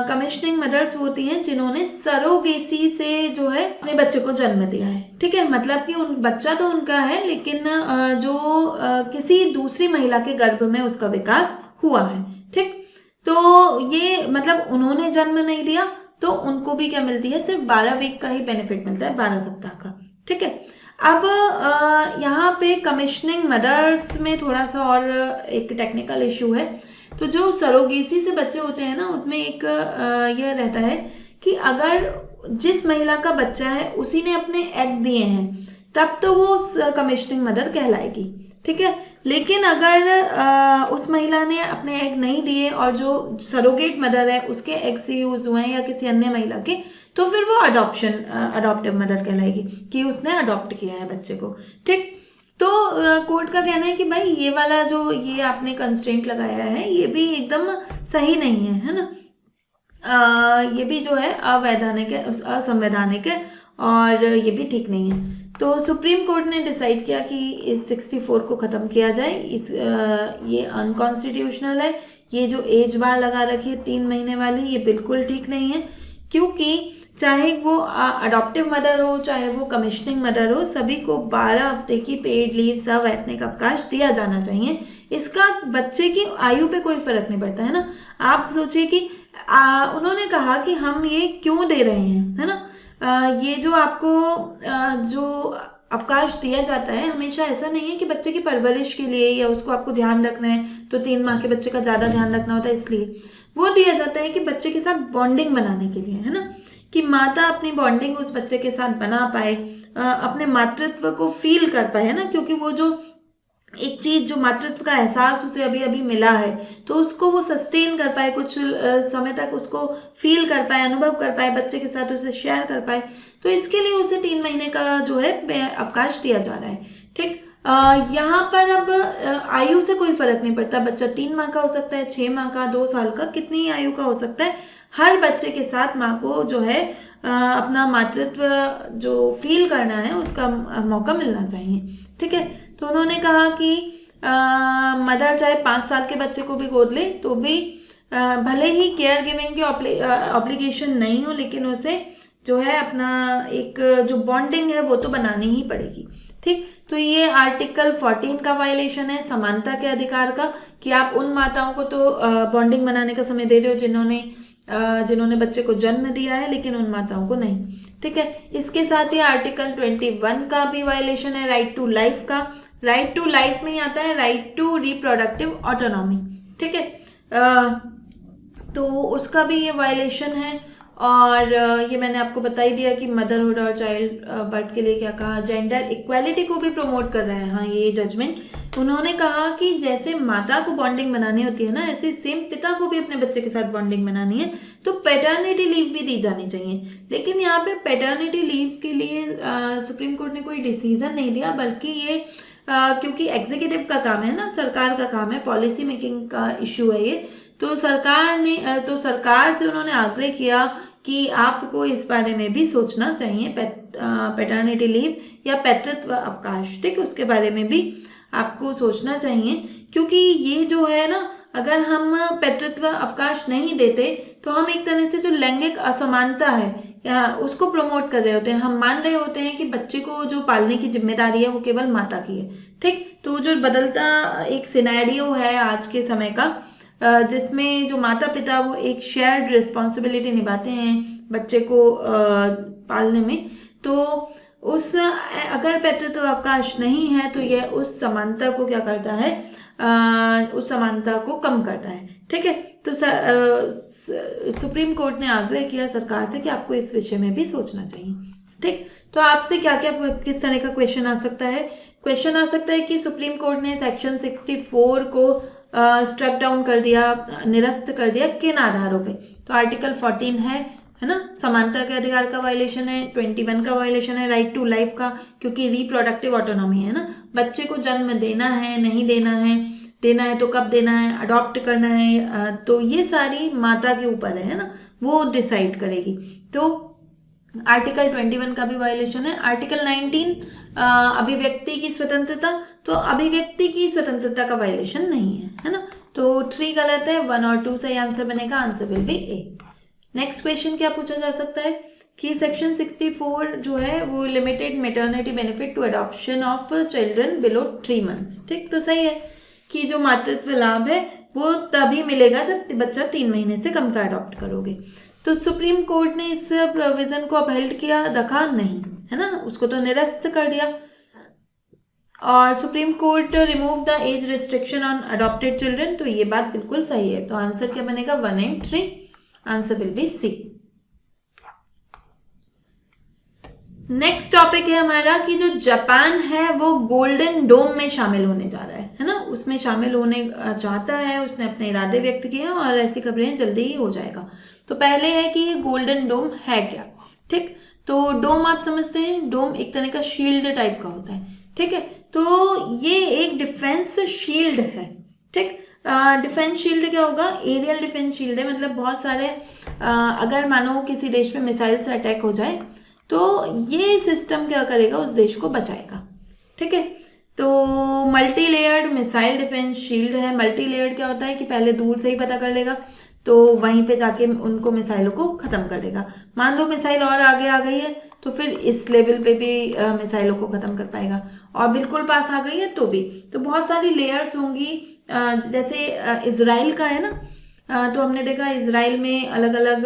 A: कमिश्निंग मदर्स होती हैं जिन्होंने सरोगेसी से जो है अपने बच्चे को जन्म दिया है। ठीक है, मतलब कि बच्चा तो उनका है लेकिन जो किसी दूसरी महिला के गर्भ में उसका विकास हुआ है। ठीक, तो ये मतलब उन्होंने जन्म नहीं दिया तो उनको भी क्या मिलती है? सिर्फ 12 वीक का ही बेनिफिट मिलता है, 12 सप्ताह का। ठीक है, अब यहाँ पे कमिश्निंग मदर्स में थोड़ा सा और एक टेक्निकल इशू है। तो जो सरोगेसी से बच्चे होते हैं ना उसमें एक यह रहता है कि अगर जिस महिला का बच्चा है उसी ने अपने एग दिए हैं तब तो वो कमिश्निंग मदर कहलाएगी। ठीक है, लेकिन अगर उस महिला ने अपने एग नहीं दिए और जो सरोगेट मदर है उसके एग से यूज हुए हैं या किसी अन्य महिला के, तो फिर वो अडॉप्टिव मदर कहलाएगी कि उसने अडॉप्ट किया है बच्चे को। ठीक, तो कोर्ट का कहना है कि भाई ये वाला जो ये आपने कंस्ट्रेंट लगाया है ये भी एकदम सही नहीं है ना। ये भी जो है अवैधानिक है, असंवैधानिक है और ये भी ठीक नहीं है। तो सुप्रीम कोर्ट ने डिसाइड किया कि इस 64 को ख़त्म किया जाए। ये अनकॉन्स्टिट्यूशनल है। ये जो एज बार लगा रखी है 3 महीने वाली, ये बिल्कुल ठीक नहीं है, क्योंकि चाहे वो अडॉप्टिव मदर हो चाहे वो कमिश्निंग मदर हो, सभी को 12 हफ्ते की पेड लीव सवैतनिक अवकाश दिया जाना चाहिए। इसका बच्चे की आयु पे कोई फर्क नहीं पड़ता है ना। आप सोचिए कि उन्होंने कहा कि हम ये क्यों दे रहे हैं, है ना। ये जो आपको जो अवकाश दिया जाता है हमेशा ऐसा नहीं है कि बच्चे की परवरिश के लिए या उसको आपको ध्यान रखना है तो 3 माह के बच्चे का ज़्यादा ध्यान रखना होता है, इसलिए वो दिया जाता है कि बच्चे के साथ बॉन्डिंग बनाने के लिए, है ना, कि माता अपनी बॉन्डिंग उस बच्चे के साथ बना पाए, अपने मातृत्व को फील कर पाए, है ना, क्योंकि वो जो एक चीज़ जो मातृत्व का एहसास उसे अभी अभी मिला है तो उसको वो सस्टेन कर पाए, कुछ समय तक उसको फील कर पाए, अनुभव कर पाए, बच्चे के साथ उसे शेयर कर पाए। तो इसके लिए उसे 3 महीने का जो है अवकाश दिया जा रहा है। ठीक, यहाँ पर अब आयु से कोई फर्क नहीं पड़ता। बच्चा 3 माह का हो सकता है, 6 माह का, 2 साल का, कितनी आयु का हो सकता है। हर बच्चे के साथ माँ को जो है अपना मातृत्व जो फील करना है उसका मौका मिलना चाहिए। ठीक है, तो उन्होंने कहा कि मदर चाहे 5 साल के बच्चे को भी गोद ले तो भी भले ही केयर गिविंग की ऑब्लिगेशन नहीं हो, लेकिन उसे जो है अपना एक जो बॉन्डिंग है वो तो बनानी ही पड़ेगी। ठीक, तो ये आर्टिकल 14 का वायलेशन है, समानता के अधिकार का, कि आप उन माताओं को तो बॉन्डिंग बनाने का समय दे रहे हो जिन्होंने बच्चे को जन्म दिया है, लेकिन उन माताओं को नहीं। ठीक है, इसके साथ ही आर्टिकल 21 का भी वायलेशन है, राइट टू लाइफ का। राइट टू लाइफ में ही आता है राइट टू रिप्रोडक्टिव ऑटोनॉमी। ठीक है, तो उसका भी ये वायलेशन है। और ये मैंने आपको बता ही दिया कि मदरहुड और चाइल्ड बर्थ के लिए क्या कहा, जेंडर इक्वालिटी को भी प्रमोट कर रहा है। हाँ, ये जजमेंट उन्होंने कहा कि जैसे माता को बॉन्डिंग बनानी होती है ना, ऐसे सेम पिता को भी अपने बच्चे के साथ बॉन्डिंग बनानी है, तो पैटर्निटी लीव भी दी जानी चाहिए। लेकिन यहाँ पे पैटर्निटी लीव के लिए सुप्रीम कोर्ट ने कोई डिसीजन नहीं दिया, बल्कि ये क्योंकि एग्जीक्यूटिव का काम है ना, सरकार का काम है, पॉलिसी मेकिंग का इशू है ये, तो सरकार से उन्होंने आग्रह किया कि आपको इस बारे में भी सोचना चाहिए, पैटर्निटी लीव या पैतृत्व अवकाश। ठीक है, उसके बारे में भी आपको सोचना चाहिए, क्योंकि ये जो है ना, अगर हम पैतृत्व अवकाश नहीं देते तो हम एक तरह से जो लैंगिक असमानता है या उसको प्रमोट कर रहे होते हैं। हम मान रहे होते हैं कि बच्चे को जो पालने की जिम्मेदारी है वो केवल माता की है। ठीक, तो जो बदलता एक सिनेरियो है आज के समय का, जिसमें जो माता पिता वो एक शेयर्ड रिस्पॉन्सिबिलिटी निभाते हैं बच्चे को पालने में, तो उस अगर पितृत्वावकाश नहीं है तो यह उस समानता को क्या करता है, उस समानता को कम करता है। ठीक है, तो सुप्रीम कोर्ट ने आग्रह किया सरकार से कि आपको इस विषय में भी सोचना चाहिए। ठीक, तो आपसे क्या क्या किस तरह का क्वेश्चन आ सकता है? क्वेश्चन आ सकता है कि सुप्रीम कोर्ट ने सेक्शन 64 को स्ट्रक डाउन कर दिया, निरस्त कर दिया, किन आधारों पे? तो आर्टिकल 14 है ना, समानता के अधिकार का वायलेशन है, 21 का वायलेशन है, राइट टू लाइफ का, क्योंकि रिप्रोडक्टिव ऑटोनॉमी है ना, बच्चे को जन्म देना है नहीं देना है तो कब देना है, अडॉप्ट करना है, तो ये सारी माता के ऊपर है ना, वो डिसाइड करेगी। तो आर्टिकल 21 का भी वायलेशन है। आर्टिकल 19 अभिव्यक्ति की स्वतंत्रता, तो अभिव्यक्ति की स्वतंत्रता का वायलेशन नहीं है ना, तो 3 गलत है, 1 और 2 सही आंसर बनेगा, answer will be A. Next question क्या पूछा जा सकता है कि सेक्शन 64 जो है वो limited maternity benefit to adoption of children below 3 months. ठीक, तो सही है कि जो मातृत्व लाभ है वो तभी मिलेगा जब बच्चा 3 महीने से कम का अडॉप्ट करोगे। तो सुप्रीम कोर्ट ने इस प्रोविजन को अपहेल्ड किया, रखा नहीं, है ना, उसको तो निरस्त कर दिया। और supreme court remove the age restriction on adopted children, तो ये बात बिल्कुल सही है। तो आंसर क्या बनेगा? 1 and 3, answer will be C. Next topic है हमारा कि जो जापान है वो गोल्डन डोम में शामिल होने जा रहा है ना, उसमें शामिल होने चाहता है, उसने अपने इरादे व्यक्त किए हैं और ऐसी खबरें जल्दी ही हो जाएगा। तो पहले है कि ये गोल्डन डोम है क्या। ठीक, तो डोम आप समझते हैं, डोम एक तरह का शील्ड टाइप का होता है। ठीक है, तो ये एक डिफेंस शील्ड है। ठीक, डिफेंस शील्ड क्या होगा? एरियल डिफेंस शील्ड है, मतलब बहुत सारे अगर मानो किसी देश पे मिसाइल से अटैक हो जाए तो ये सिस्टम क्या करेगा? उस देश को बचाएगा। ठीक है, तो multi layered missile defence shield है। मल्टी लेयर्ड क्या होता है कि पहले दूर से ही पता कर लेगा, तो वहीं पे जाके उनको मिसाइलों को खत्म कर देगा। मान लो मिसाइल और आगे आ गई है तो फिर इस लेवल पे भी मिसाइलों को खत्म कर पाएगा, और बिल्कुल पास आ गई है तो भी। तो बहुत सारी लेयर्स होंगी, जैसे इजराइल का है ना, तो हमने देखा इजराइल में अलग अलग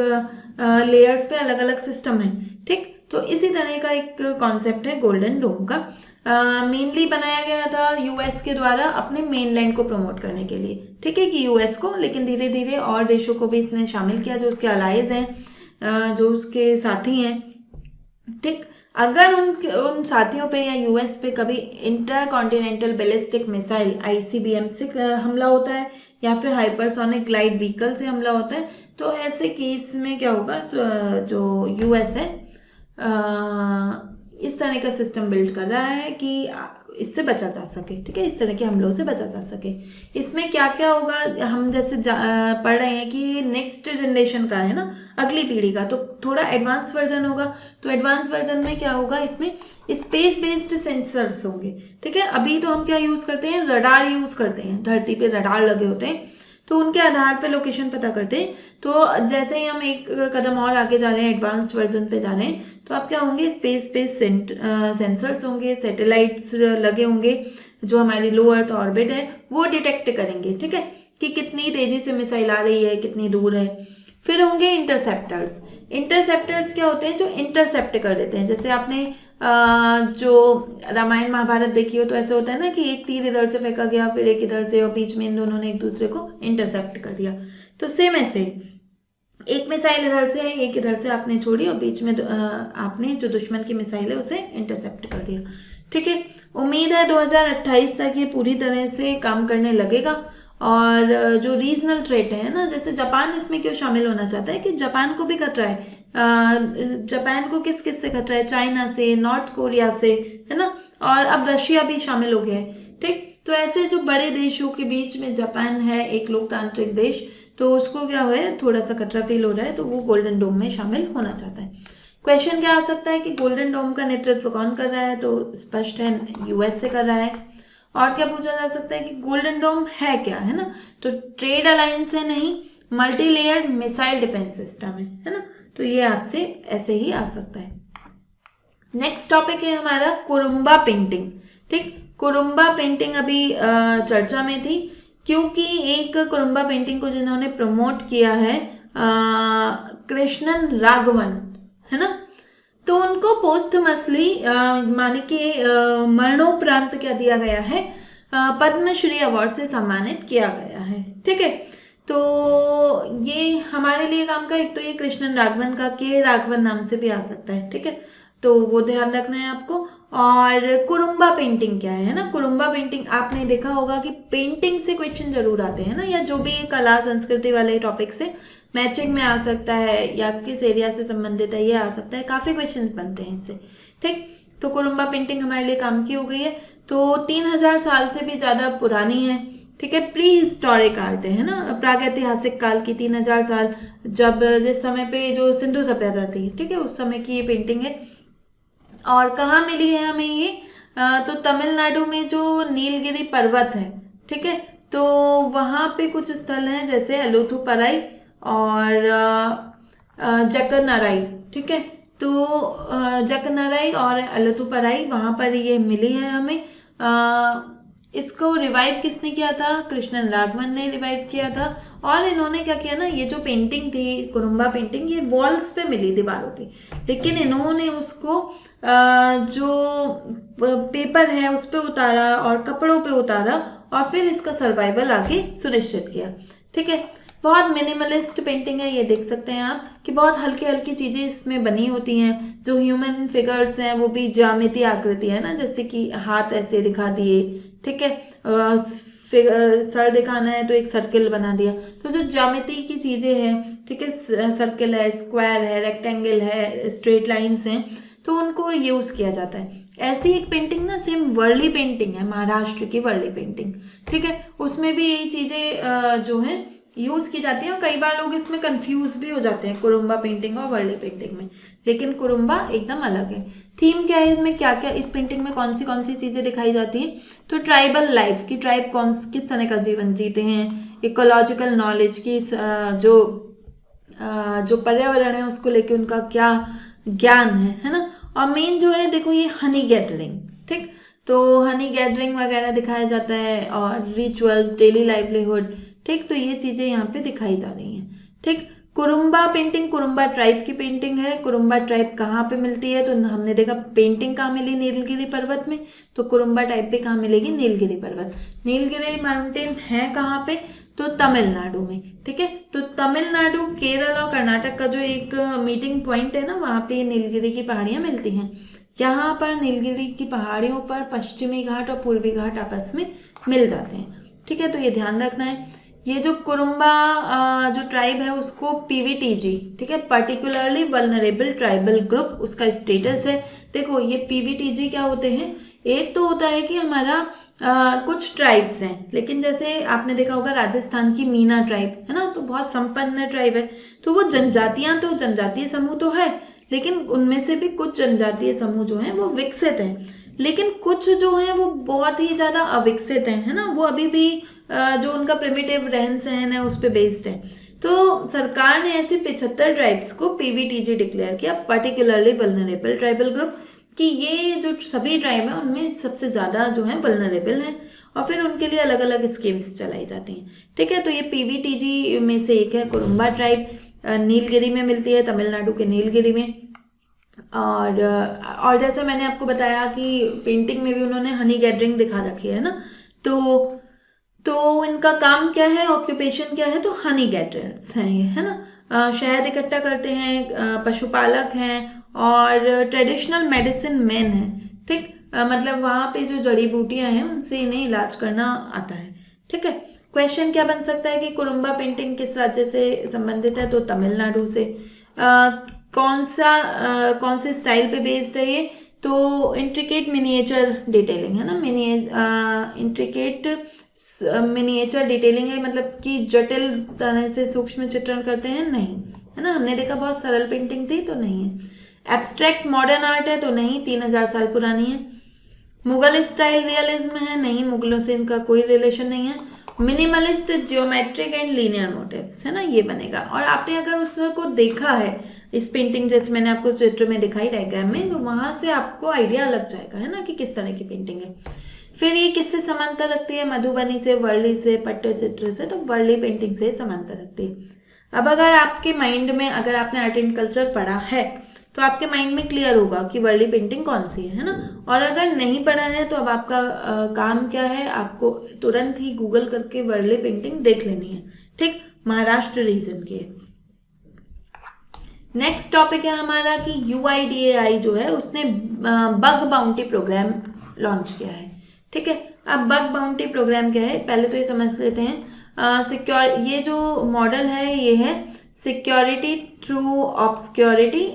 A: लेयर्स पे अलग अलग सिस्टम है। ठीक, तो इसी तरह का एक कॉन्सेप्ट है गोल्डन डोम का। मेनली बनाया गया था यूएस के द्वारा अपने मेनलैंड को प्रमोट करने के लिए। ठीक है, कि यूएस को, लेकिन धीरे धीरे और देशों को भी इसने शामिल किया जो उसके अलाइज हैं, जो उसके साथी हैं। ठीक, अगर उन साथियों पे या यूएस पे कभी inter continental ballistic missile ICBM से हमला होता है या फिर हाइपरसोनिक ग्लाइड व्हीकल से हमला होता है, तो ऐसे केस में क्या होगा? जो यूएस है इस तरह का सिस्टम बिल्ड कर रहा है कि इससे बचा जा सके। ठीक है, इस तरह के हमलों से बचा जा सके। इसमें क्या क्या होगा? हम जैसे पढ़ रहे हैं कि नेक्स्ट जनरेशन का है ना, अगली पीढ़ी का, तो थोड़ा एडवांस वर्जन होगा। तो एडवांस वर्जन में क्या होगा? इसमें स्पेस बेस्ड सेंसर्स होंगे। ठीक है, अभी तो हम क्या यूज़ करते हैं? रडार यूज़ करते हैं, धरती पे रडार लगे होते हैं, तो उनके आधार पे लोकेशन पता करते हैं। तो जैसे ही हम एक कदम और आगे जा रहे हैं, एडवांस्ड वर्जन पे जा रहे हैं, तो आप क्या होंगे? स्पेस बेस्ड सेंसर्स होंगे, सैटेलाइट्स लगे होंगे जो हमारी लो अर्थ ऑर्बिट है वो डिटेक्ट करेंगे। ठीक है, कि कितनी तेजी से मिसाइल आ रही है, कितनी दूर है। फिर होंगे इंटरसेप्टर्स। इंटरसेप्टर्स क्या होते हैं? जो इंटरसेप्ट कर देते हैं। जैसे आपने जो रामायण महाभारत देखी हो तो ऐसे होता है ना कि एक तीर इधर से फेंका गया, फिर एक इधर से, और बीच में इन दोनों ने एक दूसरे को इंटरसेप्ट कर दिया। तो सेम ऐसे एक मिसाइल इधर से है, एक इधर से आपने छोड़ी, और बीच में आपने जो दुश्मन की मिसाइल है उसे इंटरसेप्ट कर दिया। ठीक है, उम्मीद है 2028 तक ये पूरी तरह से काम करने लगेगा। और जो रीजनल थ्रेट है ना, जैसे जापान इसमें क्यों शामिल होना चाहता है कि जापान को भी खतरा है। जापान को किस किस से खतरा है? चाइना से, नॉर्थ कोरिया से, है ना, और अब रशिया भी शामिल हो गया है। ठीक, तो ऐसे जो बड़े देशों के बीच में जापान है एक लोकतांत्रिक देश, तो उसको क्या है? थोड़ा सा खतरा फील हो रहा है, तो वो गोल्डन डोम में शामिल होना चाहता है। क्वेश्चन क्या आ सकता है कि गोल्डन डोम का नेतृत्व कौन कर रहा है? तो स्पष्ट है यूएस से कर रहा है। और क्या पूछा जा सकता है कि गोल्डन डोम है क्या, है ना? तो ट्रेड अलायंस है नहीं, multi layered missile defence system है ना? तो ये आपसे ऐसे ही आ सकता है। नेक्स्ट टॉपिक है हमारा कुरुम्बा पेंटिंग। ठीक, कुरुम्बा पेंटिंग अभी चर्चा में थी क्योंकि एक कुरुम्बा पेंटिंग को जिन्होंने प्रमोट किया है कृष्णन राघवन, है ना, तो उनको पोस्टमसली माने कि मरणोपरांत क्या दिया गया है, पद्मश्री अवार्ड से सम्मानित किया गया है। ठीक है, तो ये हमारे लिए काम का, एक तो ये कृष्णन राघवन का के राघवन नाम से भी आ सकता है। ठीक है, तो वो ध्यान रखना है आपको। और कुरुम्बा पेंटिंग क्या है ना, कुरुम्बा पेंटिंग आपने देखा होगा कि पेंटिंग से क्वेश्चन जरूर आते हैं ना, या जो भी कला संस्कृति वाले टॉपिक से मैचिंग में आ सकता है या किस एरिया से संबंधित है ये आ सकता है, काफ़ी क्वेश्चंस बनते हैं इससे। ठीक, तो कुरुम्बा पेंटिंग हमारे लिए काम की हो गई है। तो 3000 साल से भी ज़्यादा पुरानी है। ठीक है, प्री हिस्टोरिक आर्ट है ना, प्रागैतिहासिक काल की 3000 साल, जब जिस समय पे जो सिंधु सभ्यता थी, ठीक है, उस समय की ये पेंटिंग है। और कहाँ मिली है हमें ये, तो तमिलनाडु में जो नीलगिरी पर्वत है, ठीक है, तो वहाँ पे कुछ स्थल हैं जैसे अलुथुपराई और जकनाराई। ठीक है, तो जकनाराई और अलुथुपराई वहाँ पर ये मिली है हमें। इसको रिवाइव किसने किया था, कृष्णन राघवन ने रिवाइव किया था। और इन्होंने क्या किया ना, ये जो पेंटिंग थी कुरुम्बा पेंटिंग, ये वॉल्स पे मिली दीवारों पे, लेकिन इन्होंने उसको जो पेपर है उस पे उतारा और कपड़ों पे उतारा और फिर इसका सर्वाइवल आगे सुनिश्चित किया। ठीक है, बहुत मिनिमलिस्ट पेंटिंग है, ये देख सकते हैं आप कि बहुत हल्की हल्की चीज़ें इसमें बनी होती हैं। जो ह्यूमन फिगर्स हैं वो भी ज्यामितीय आकृति है ना, जैसे कि हाथ ऐसे दिखा दिए, ठीक है, सर दिखाना है तो एक सर्किल बना दिया। तो जो ज्यामिति की चीज़ें हैं, ठीक है, सर्किल है, स्क्वायर है, रेक्टेंगल है, स्ट्रेट लाइंस हैं, तो उनको यूज़ किया जाता है। ऐसी एक पेंटिंग ना सेम वर्ली पेंटिंग है, महाराष्ट्र की वर्ली पेंटिंग। ठीक है, उसमें भी यही चीज़ें जो हैं यूज़ की जाती हैं। और कई बार लोग इसमें कंफ्यूज भी हो जाते हैं कुरुम्बा पेंटिंग और वर्ली पेंटिंग में, लेकिन कुरुम्बा एकदम अलग है। थीम क्या है इसमें, क्या क्या इस पेंटिंग में कौन सी चीज़ें दिखाई जाती हैं, तो ट्राइबल लाइफ की, ट्राइब किस तरह का जीवन जीते हैं, इकोलॉजिकल नॉलेज की, जो पर्यावरण है उसको लेके उनका क्या ज्ञान है ना। और मेन जो है देखो ये हनी गैदरिंग, ठीक, तो हनी गैदरिंग वगैरह दिखाया जाता है और रिचुअल्स, डेली लाइवलीहुड, ठीक, तो ये चीज़ें यहाँ पे दिखाई जा रही हैं। ठीक, कुरुम्बा पेंटिंग कुरुम्बा ट्राइब की पेंटिंग है। कुरुम्बा ट्राइब कहाँ पे मिलती है, तो हमने देखा पेंटिंग कहाँ मिली, नीलगिरी पर्वत में, तो कुरुम्बा टाइप पे कहाँ मिलेगी, नीलगिरी पर्वत। नीलगिरी माउंटेन है कहाँ पे, तो तमिलनाडु में। ठीक है, तो तमिलनाडु, केरल और कर्नाटक का जो एक मीटिंग पॉइंट है ना, वहाँ पे नीलगिरी की पहाड़ियाँ मिलती हैं। यहाँ पर नीलगिरी की पहाड़ियों पर पश्चिमी घाट और पूर्वी घाट आपस में मिल जाते हैं। ठीक है, तो ये ध्यान रखना है। ये जो कुरुम्बा जो ट्राइब है उसको पीवीटीजी, ठीक है, पर्टिकुलरली वल्नरेबल ट्राइबल ग्रुप उसका स्टेटस है। देखो ये पीवीटीजी क्या होते हैं, एक तो होता है कि हमारा कुछ ट्राइब्स हैं, लेकिन जैसे आपने देखा होगा राजस्थान की मीना ट्राइब है ना, तो बहुत संपन्न ट्राइब है। तो वो जनजातियां, तो जनजातीय समूह तो है, लेकिन उनमें से भी कुछ जनजातीय समूह जो हैं वो विकसित हैं, लेकिन कुछ जो हैं वो बहुत ही ज़्यादा अविकसित हैं, है ना, वो अभी भी जो उनका प्रिमिटिव रहन सहन है उस पर बेस्ड है। तो सरकार ने ऐसे 75 ट्राइब्स को पीवीटीजी डिक्लेयर किया, पर्टिकुलरली वल्नरेबल ट्राइबल ग्रुप, कि ये जो सभी ट्राइब हैं उनमें सबसे ज़्यादा जो है वल्नरेबल हैं, और फिर उनके लिए अलग अलग स्कीम्स चलाई जाती हैं। ठीक है, तो ये पीवीटीजी में से एक है कुरुम्बा ट्राइब, नीलगिरी में मिलती है, तमिलनाडु के नीलगिरी में। और जैसे मैंने आपको बताया कि पेंटिंग में भी उन्होंने हनी गैदरिंग दिखा रखी है ना, तो इनका काम क्या है, ऑक्यूपेशन क्या है, तो हनी गैदरर्स हैं ये, है ना, शहद इकट्ठा करते हैं, पशुपालक हैं और ट्रेडिशनल मेडिसिन मैन हैं। ठीक, मतलब वहाँ पे जो जड़ी बूटियाँ हैं उनसे इन्हें इलाज करना आता है। ठीक है, क्वेश्चन क्या बन सकता है कि कुरुम्बा पेंटिंग किस राज्य से संबंधित है, तो तमिलनाडु से। कौन से स्टाइल पे बेस्ड है ये, तो इंट्रिकेट मिनिएचर डिटेलिंग है ना, इंट्रिकेट मिनिएचर डिटेलिंग है, मतलब कि जटिल तरह से सूक्ष्म चित्रण करते हैं, नहीं, है ना, हमने देखा बहुत सरल पेंटिंग थी, तो नहीं है। एब्स्ट्रैक्ट मॉडर्न आर्ट है, तो नहीं, 3000 साल पुरानी है। मुगल स्टाइल रियलिज्म है, नहीं, मुगलों से इनका कोई रिलेशन नहीं है। Minimalist geometric and linear motifs है ना, ये बनेगा। और आपने अगर उसको देखा है इस पेंटिंग, जैसे मैंने आपको चित्र में दिखाई डायग्राम में, तो वहां से आपको आइडिया लग जाएगा, है ना, कि किस तरह की पेंटिंग है। फिर ये किससे समानता रखती है, मधुबनी से, वर्ली से, पट्टचित्र से, तो वर्ली पेंटिंग से समानता रखती है। अब अगर आपके माइंड में, अगर आपने आर्ट एंड कल्चर पढ़ा है, तो आपके माइंड में क्लियर होगा कि वर्ली पेंटिंग कौन सी है ना। और अगर नहीं पढ़ा है तो अब आपका काम क्या है, आपको तुरंत ही गूगल करके वर्ली पेंटिंग देख लेनी है, ठीक, महाराष्ट्र रीजन की। नेक्स्ट टॉपिक है हमारा कि UIDAI जो है उसने बग बाउंटी प्रोग्राम लॉन्च किया है, ठीक है। अब बग बाउंटी प्रोग्राम क्या है, पहले तो ये समझ लेते हैं। सिक्योर ये जो मॉडल है ये है security through obscurity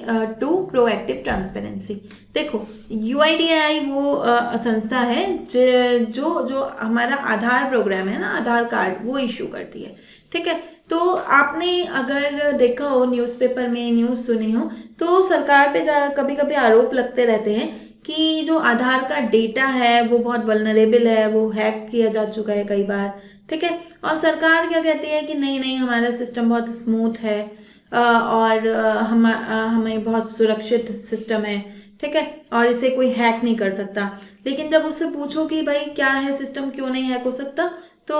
A: to proactive transparency. देखो UIDAI वो संस्था है जो हमारा आधार प्रोग्राम है ना, आधार कार्ड, वो इशू करती है, ठीक है। तो आपने अगर देखा हो न्यूज़पेपर में न्यूज़ सुनी हो तो सरकार पे कभी कभी आरोप लगते रहते हैं कि जो आधार का डेटा है वो बहुत वल्नरेबल है, वो हैक किया जा चुका है कई बार, ठीक है। और सरकार क्या कहती है कि नहीं नहीं हमारा सिस्टम बहुत स्मूथ है और हमें बहुत सुरक्षित सिस्टम है, ठीक है, और इसे कोई हैक नहीं कर सकता। लेकिन जब उससे पूछो कि भाई क्या है सिस्टम, क्यों नहीं हैक हो सकता, तो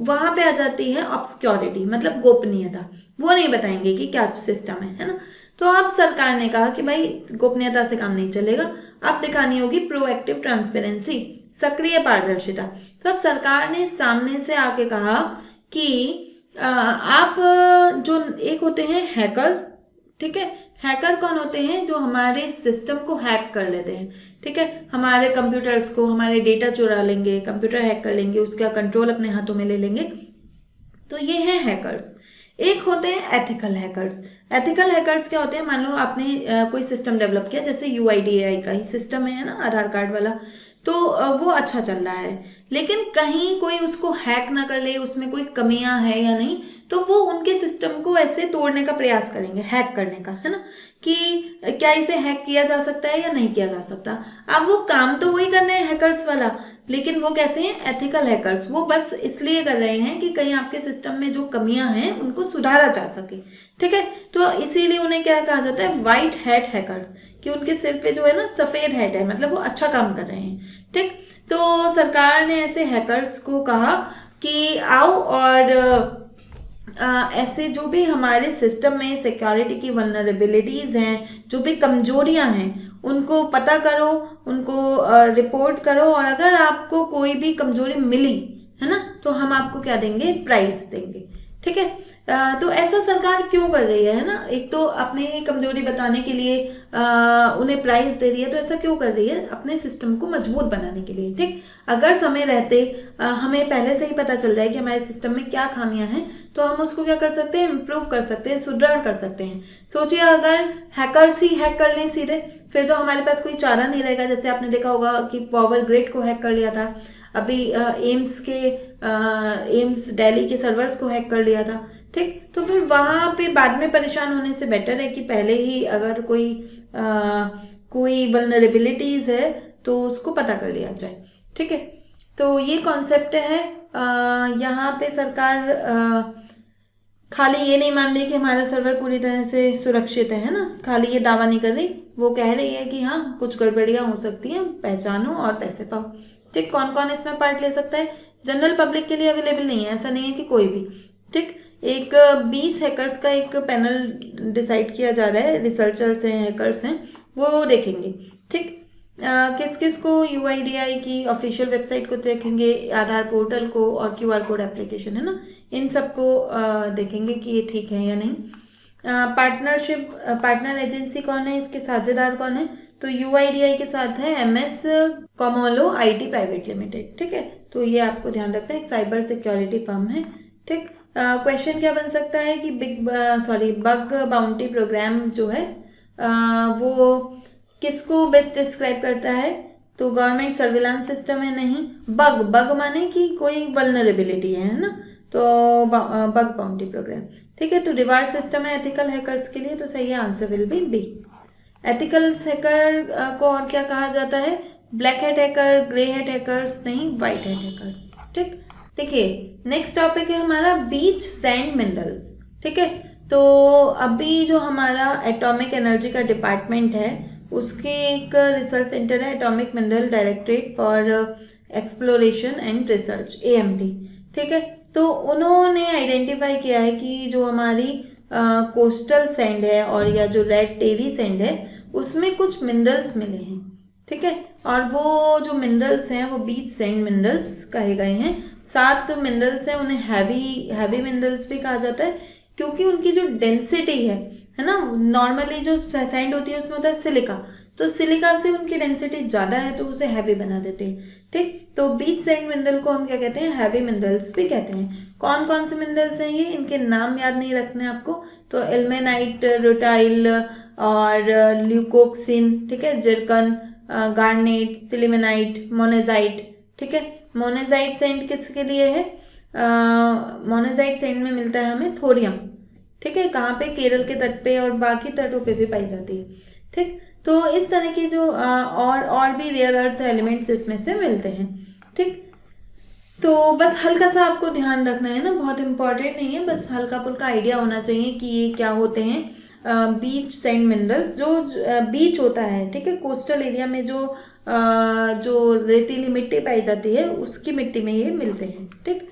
A: वहां पे आ जाती है ऑब्सक्योरिटी, मतलब गोपनीयता, वो नहीं बताएंगे कि क्या सिस्टम है ना। तो अब सरकार ने कहा कि भाई गोपनीयता से काम नहीं चलेगा, अब दिखानी होगी प्रोएक्टिव ट्रांसपेरेंसी, सक्रिय पारदर्शिता। तो अब सरकार ने सामने से आके कहा कि आप जो एक होते हैं हैकर, ठीक है, हैकर कौन होते हैं, जो हमारे सिस्टम को हैक कर लेते हैं, ठीक है, हमारे कंप्यूटर्स को, हमारे डेटा चुरा लेंगे, कंप्यूटर हैक कर लेंगे, उसका कंट्रोल अपने हाथों में ले लेंगे, तो ये हैं हैकर्स। एक होते हैं एथिकल हैकर्स। एथिकल हैकर्स क्या होते हैं, मान लो आपने कोई सिस्टम डेवलप किया, जैसे UIDAI का ही सिस्टम है ना, आधार कार्ड वाला, तो वो अच्छा चल रहा है, लेकिन कहीं कोई उसको हैक ना कर ले, उसमें कोई कमियां है या नहीं, तो वो उनके सिस्टम को ऐसे तोड़ने का प्रयास करेंगे, हैक करने का, है ना, कि क्या इसे हैक किया जा सकता है या नहीं किया जा सकता। अब वो काम तो वही कर रहे हैं हैकर्स वाला, लेकिन वो कैसे हैं, एथिकल हैकर्स। वो बस इसलिए कर रहे हैं कि कहीं आपके सिस्टम में जो कमियां हैं उनको सुधारा जा सके, ठीक है। तो इसीलिए उन्हें क्या कहा जाता है, व्हाइट हैट हैकर्स, कि उनके सिर पे जो है ना सफेद हेड है, मतलब वो अच्छा काम कर रहे हैं, ठीक। तो सरकार ने ऐसे हैकर्स को कहा कि आओ और ऐसे जो भी हमारे सिस्टम में सिक्योरिटी की वल्नरेबिलिटीज़ हैं, जो भी कमजोरियां हैं, उनको पता करो, उनको रिपोर्ट करो, और अगर आपको कोई भी कमजोरी मिली है ना, तो हम आपको क्या देंगे, प्राइज देंगे, ठीक है। तो ऐसा सरकार क्यों कर रही है ना, एक तो अपने कमजोरी बताने के लिए उन्हें प्राइज दे रही है, तो ऐसा क्यों कर रही है, अपने सिस्टम को मजबूत बनाने के लिए, ठीक। अगर समय रहते हमें पहले से ही पता चल जाए कि हमारे सिस्टम में क्या खामियां हैं, तो हम उसको क्या कर सकते हैं, इम्प्रूव कर सकते हैं, सुदृढ़ कर सकते हैं। सोचिए अगर हैकर्स ही हैक कर लें सीधे, फिर तो हमारे पास कोई चारा नहीं रहेगा। जैसे आपने देखा होगा कि पावर ग्रिड को हैक कर लिया था, अभी एम्स दिल्ली के सर्वर्स को हैक कर लिया था, ठीक। तो फिर वहाँ पे बाद में परेशान होने से बेटर है कि पहले ही अगर कोई वल्नरेबिलिटीज है तो उसको पता कर लिया जाए, ठीक है। तो ये कॉन्सेप्ट है। यहाँ पे सरकार खाली ये नहीं मान रही कि हमारा सर्वर पूरी तरह से सुरक्षित है ना, खाली ये दावा नहीं कर रही, वो कह रही है कि हाँ कुछ गड़बड़ियाँ हो सकती हैं, पहचानो और पैसे पाओ, ठीक। कौन कौन इसमें पार्ट ले सकता है, जनरल पब्लिक के लिए अवेलेबल नहीं है, ऐसा नहीं है कि कोई भी, ठीक। एक 20 हैकर्स का एक पैनल डिसाइड किया जा रहा है, रिसर्चर्स हैं, हैकर्स हैं, वो देखेंगे, ठीक। किस किस को, UIDAI की ऑफिशियल वेबसाइट को देखेंगे, आधार पोर्टल को, और QR कोड एप्लीकेशन है ना, इन सबको देखेंगे कि ये ठीक है या नहीं। पार्टनर एजेंसी कौन है, इसके साझेदार कौन है, तो UIDAI के साथ है MS कॉमोलो IT प्राइवेट लिमिटेड, ठीक है। तो ये आपको ध्यान रखना है, एक साइबर सिक्योरिटी फर्म है, ठीक। क्वेश्चन क्या बन सकता है कि बग बाउंटी प्रोग्राम जो है वो किसको बेस्ट डिस्क्राइब करता है, तो गवर्नमेंट सर्विलांस सिस्टम है, नहीं। बग माने कि कोई वल्नरेबिलिटी है ना, तो बग बाउंटी प्रोग्राम, ठीक है। तो रिवार्ड सिस्टम है एथिकल हैकर्स के लिए, तो सही answer will be B. Ethical hacker को और क्या कहा जाता है, black hat hacker, grey hat hackers, नहीं, व्हाइट हैट हैकर्स, ठीक। देखिए नेक्स्ट टॉपिक है हमारा बीच सैंड मिनरल्स, ठीक है। तो अभी जो हमारा एटॉमिक एनर्जी का डिपार्टमेंट है उसके एक रिसर्च सेंटर है, atomic mineral directorate for exploration and research, AMD, ठीक है। तो उन्होंने आइडेंटिफाई किया है कि जो हमारी कोस्टल सैंड है और या जो रेड टेरी सैंड है उसमें कुछ मिनरल्स मिले हैं, ठीक है। और वो जो मिनरल्स हैं वो बीच सैंड मिनरल्स कहे गए हैं। 7 मिनरल्स हैं, उन्हें हैवी मिनरल्स भी कहा जाता है क्योंकि उनकी जो डेंसिटी है ना, नॉर्मली जो सैंड होती है उसमें होता है सिलिका, तो सिलिका से उनकी डेंसिटी ज़्यादा है तो उसे हैवी बना देते हैं, ठीक। तो बीच सैंड मिनरल को हम क्या कहते हैं, हैवी मिनरल्स भी कहते हैं। कौन कौन से मिनरल्स हैं ये, इनके नाम याद नहीं रखने आपको, तो इल्मेनाइट, रूटाइल और ल्यूकोक्सिन, ठीक है, जिरकन, गार्नेट, सिलिमेनाइट, मोनेजाइट, ठीक है। मोनेजाइट सैंड किसके लिए है, मोनेजाइट सैंड में मिलता है हमें थोरियम, ठीक है। कहाँ पे, केरल के तट पे और बाकी तटों पे भी पाई जाती है, ठीक। तो इस तरह की जो और भी रेयर अर्थ एलिमेंट्स इसमें से मिलते हैं, ठीक। तो बस हल्का सा आपको ध्यान रखना है ना, बहुत इंपॉर्टेंट नहीं है, बस हल्का फुल्का आइडिया होना चाहिए कि ये क्या होते हैं। बीच सैंड मिनरल्स, जो बीच होता है, ठीक है, कोस्टल एरिया में जो रेतीली मिट्टी पाई जाती है उसकी मिट्टी में ये मिलते हैं, ठीक।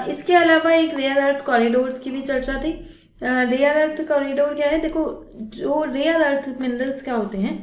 A: इसके अलावा एक रेयर अर्थ कॉरिडोर्स की भी चर्चा थी। रेयर अर्थ कॉरिडोर क्या है, देखो जो रेयर अर्थ मिनरल्स क्या होते हैं,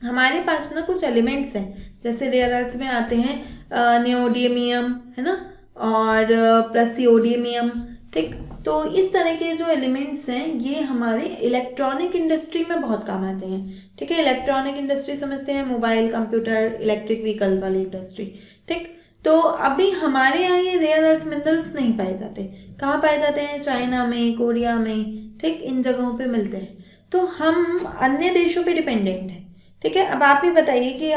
A: हमारे पास ना कुछ एलिमेंट्स हैं, जैसे रेयर अर्थ में आते हैं नियोडियमियम, है ना, और प्लसियोडियमियम, ठीक। तो इस तरह के जो एलिमेंट्स हैं ये हमारे इलेक्ट्रॉनिक इंडस्ट्री में बहुत काम आते हैं, ठीक है। इलेक्ट्रॉनिक इंडस्ट्री समझते हैं मोबाइल, कंप्यूटर, इलेक्ट्रिक व्हीकल वाली इंडस्ट्री, ठीक। तो अभी हमारे यहाँ ये रेयर अर्थ मिनरल्स नहीं पाए जाते, कहाँ पाए जाते हैं, चाइना में, कोरिया में, ठीक, इन जगहों पे मिलते हैं। तो हम अन्य देशों पे डिपेंडेंट हैं, ठीक है। अब आप ही बताइए कि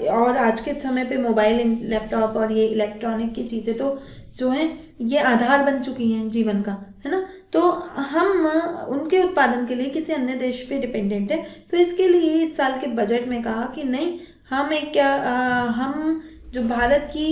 A: और आज के समय पे मोबाइल, लैपटॉप और ये इलेक्ट्रॉनिक की चीज़ें तो जो हैं ये आधार बन चुकी हैं जीवन का, है ना। तो हम उनके उत्पादन के लिए किसी अन्य देश पे डिपेंडेंट है। तो इसके लिए इस साल के बजट में कहा कि नहीं, हम जो भारत की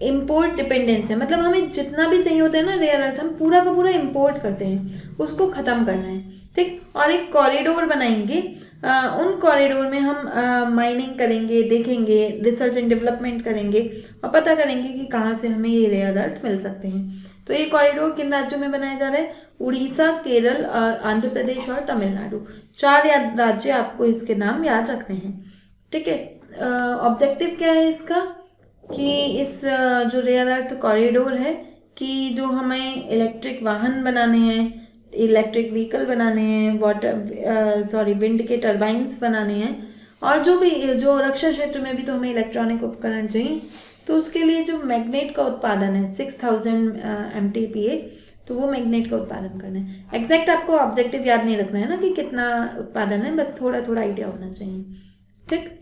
A: इम्पोर्ट डिपेंडेंस है, मतलब हमें जितना भी चाहिए होता है ना रेयर अर्थ, हम पूरा का पूरा इम्पोर्ट करते हैं, उसको ख़त्म करना है, ठीक। और एक कॉरिडोर बनाएंगे, उन कॉरिडोर में हम माइनिंग करेंगे, देखेंगे, रिसर्च एंड डेवलपमेंट करेंगे और पता करेंगे कि कहाँ से हमें ये रेयर अर्थ मिल सकते हैं। तो ये कॉरिडोर किन राज्यों में बनाया जा रहा है, उड़ीसा, केरल, आंध्र प्रदेश और तमिलनाडु। 4 राज्य आपको इसके नाम याद रखने हैं, ठीक है। ऑब्जेक्टिव क्या है इसका, कि इस जो रेयर अर्थ कॉरिडोर है कि जो हमें इलेक्ट्रिक वाहन बनाने हैं, इलेक्ट्रिक व्हीकल बनाने हैं, विंड के टरबाइंस बनाने हैं, और जो रक्षा क्षेत्र में भी तो हमें इलेक्ट्रॉनिक उपकरण चाहिए, तो उसके लिए जो मैग्नेट का उत्पादन है 6000 MTPA, तो वो मैग्नेट का उत्पादन करना है। एग्जैक्ट आपको ऑब्जेक्टिव याद नहीं रखना है ना कि कितना उत्पादन है, बस थोड़ा थोड़ा आइडिया होना चाहिए, ठीक।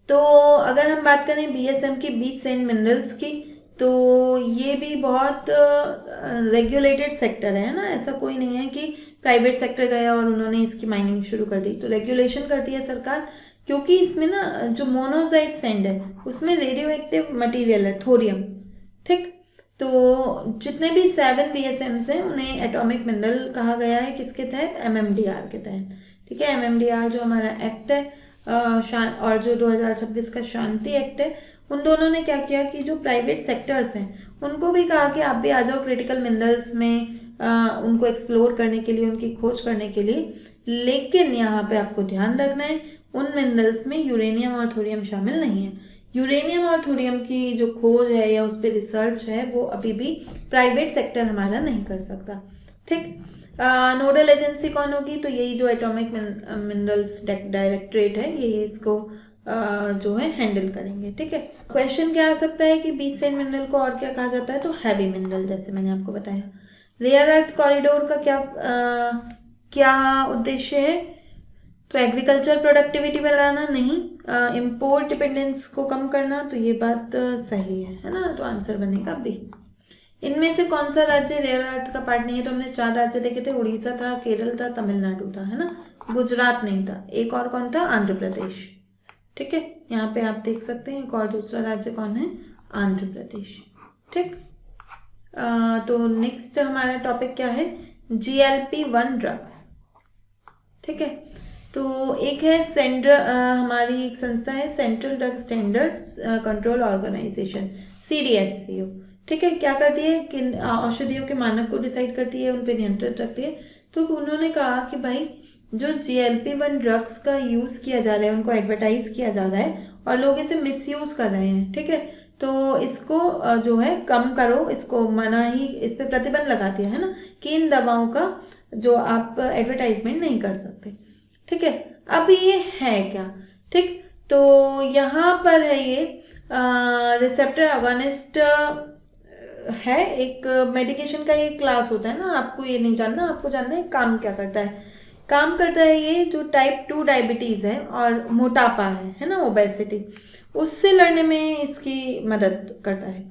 A: तो अगर हम बात करें BSM की, बीच सैंड मिनरल्स की, तो ये भी बहुत रेगुलेटेड सेक्टर है ना, ऐसा कोई नहीं है कि प्राइवेट सेक्टर गया और उन्होंने इसकी माइनिंग शुरू कर दी। तो रेगुलेशन करती है सरकार, क्योंकि इसमें ना जो मोनोजाइट सैंड है उसमें रेडियो एक्टिव मटीरियल है, थोरियम, ठीक। तो जितने भी 7 BSMs हैं उन्हें एटॉमिक मिनरल कहा गया है, किसके तहत, MMDR के तहत, ठीक है। MMDR जो हमारा एक्ट है और जो 2026 का शांति एक्ट है, उन दोनों ने क्या किया कि जो प्राइवेट सेक्टर्स हैं उनको भी कहा कि आप भी आ जाओ क्रिटिकल मिनरल्स में, उनको एक्सप्लोर करने के लिए, उनकी खोज करने के लिए। लेकिन यहाँ पे आपको ध्यान रखना है, उन मिनरल्स में यूरेनियम और थोरियम शामिल नहीं है। यूरेनियम और थोरियम की जो खोज है या उस पर रिसर्च है वो अभी भी प्राइवेट सेक्टर हमारा नहीं कर सकता, ठीक। नोडल एजेंसी कौन होगी, तो यही जो एटॉमिक मिनरल्स डायरेक्टरेट है, यही इसको जो है हैंडल करेंगे, ठीक है। क्वेश्चन क्या आ सकता है कि बीच सैंड मिनरल को और क्या कहा जाता है, तो हैवी मिनरल, जैसे मैंने आपको बताया। रेयर अर्थ कॉरिडोर का क्या उद्देश्य है, तो एग्रीकल्चर प्रोडक्टिविटी बढ़ाना, नहीं इम्पोर्ट डिपेंडेंस को कम करना, तो ये बात सही है ना, तो आंसर बनेगा बी। इनमें से कौन सा राज्य रेयर अर्थ का पार्ट नहीं है, तो हमने 4 राज्य देखे थे, उड़ीसा था, केरल था, तमिलनाडु था, है ना, गुजरात नहीं था। एक और कौन था, आंध्र प्रदेश, ठीक है। यहाँ पे आप देख सकते हैं एक और दूसरा राज्य कौन है, आंध्र प्रदेश, ठीक। तो नेक्स्ट हमारा टॉपिक क्या है, GLP-1 ड्रग्स, ठीक है। तो एक है हमारी एक संस्था है, central drug standards control organisation, CDSCO, ठीक है। क्या करती है, किन औषधियों के मानक को डिसाइड करती है, उन पर नियंत्रण रखती है। तो उन्होंने कहा कि भाई जो GLP-1 ड्रग्स का यूज़ किया जा रहा है, उनको एडवर्टाइज किया जा रहा है और लोग इसे मिसयूज़ कर रहे हैं, ठीक है। तो इसको जो है कम करो, इसको मनाही, इस पे प्रतिबंध लगा दिया है ना कि इन दवाओं का जो आप एडवर्टाइजमेंट नहीं कर सकते, ठीक है। अब ये है क्या, ठीक, तो यहाँ पर है ये रिसेप्टर अगोनिस्ट है, एक मेडिकेशन का ये क्लास होता है ना, आपको ये नहीं जानना, आपको जानना है काम क्या करता है। काम करता है ये जो टाइप 2 डायबिटीज़ है और मोटापा है ना, ओबेसिटी, उससे लड़ने में इसकी मदद करता है,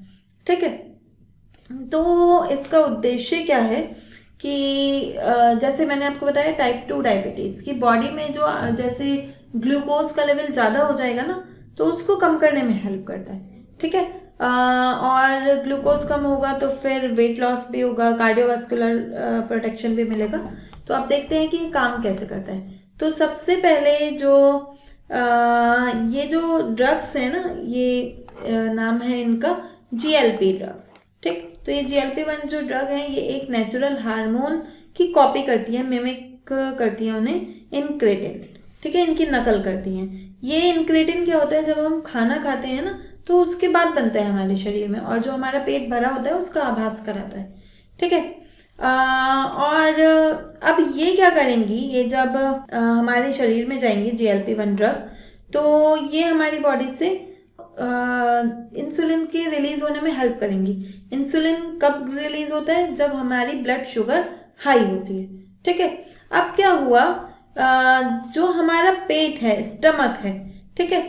A: ठीक है। तो इसका उद्देश्य क्या है कि जैसे मैंने आपको बताया टाइप 2 डायबिटीज़ की बॉडी में जो जैसे ग्लूकोज का लेवल ज़्यादा हो जाएगा ना, तो उसको कम करने में हेल्प करता है, ठीक है। और ग्लूकोज कम होगा तो फिर वेट लॉस भी होगा, कार्डियोवास्कुलर प्रोटेक्शन भी मिलेगा। तो आप देखते हैं कि ये काम कैसे करता है। तो सबसे पहले जो ये जो ड्रग्स है ना, ये नाम है इनका GLP ड्रग्स, ठीक। तो ये GLP-1 जो ड्रग है ये एक नेचुरल हार्मोन की कॉपी करती है, मिमिक करती है उन्हें, इनक्रेटिन, ठीक है, इनकी नकल करती हैं। ये इनक्रेटिन क्या होता है, जब हम खाना खाते हैं ना तो उसके बाद बनता है हमारे शरीर में, और जो हमारा पेट भरा होता है उसका आभास कराता है, ठीक है। और अब ये क्या करेंगी, ये जब हमारे शरीर में जाएंगी GLP-1 ड्रग, तो ये हमारी बॉडी से इंसुलिन के रिलीज होने में हेल्प करेंगी। इंसुलिन कब रिलीज होता है, जब हमारी ब्लड शुगर हाई होती है, ठीक है। अब क्या हुआ, जो हमारा पेट है, स्टमक है, ठीक है,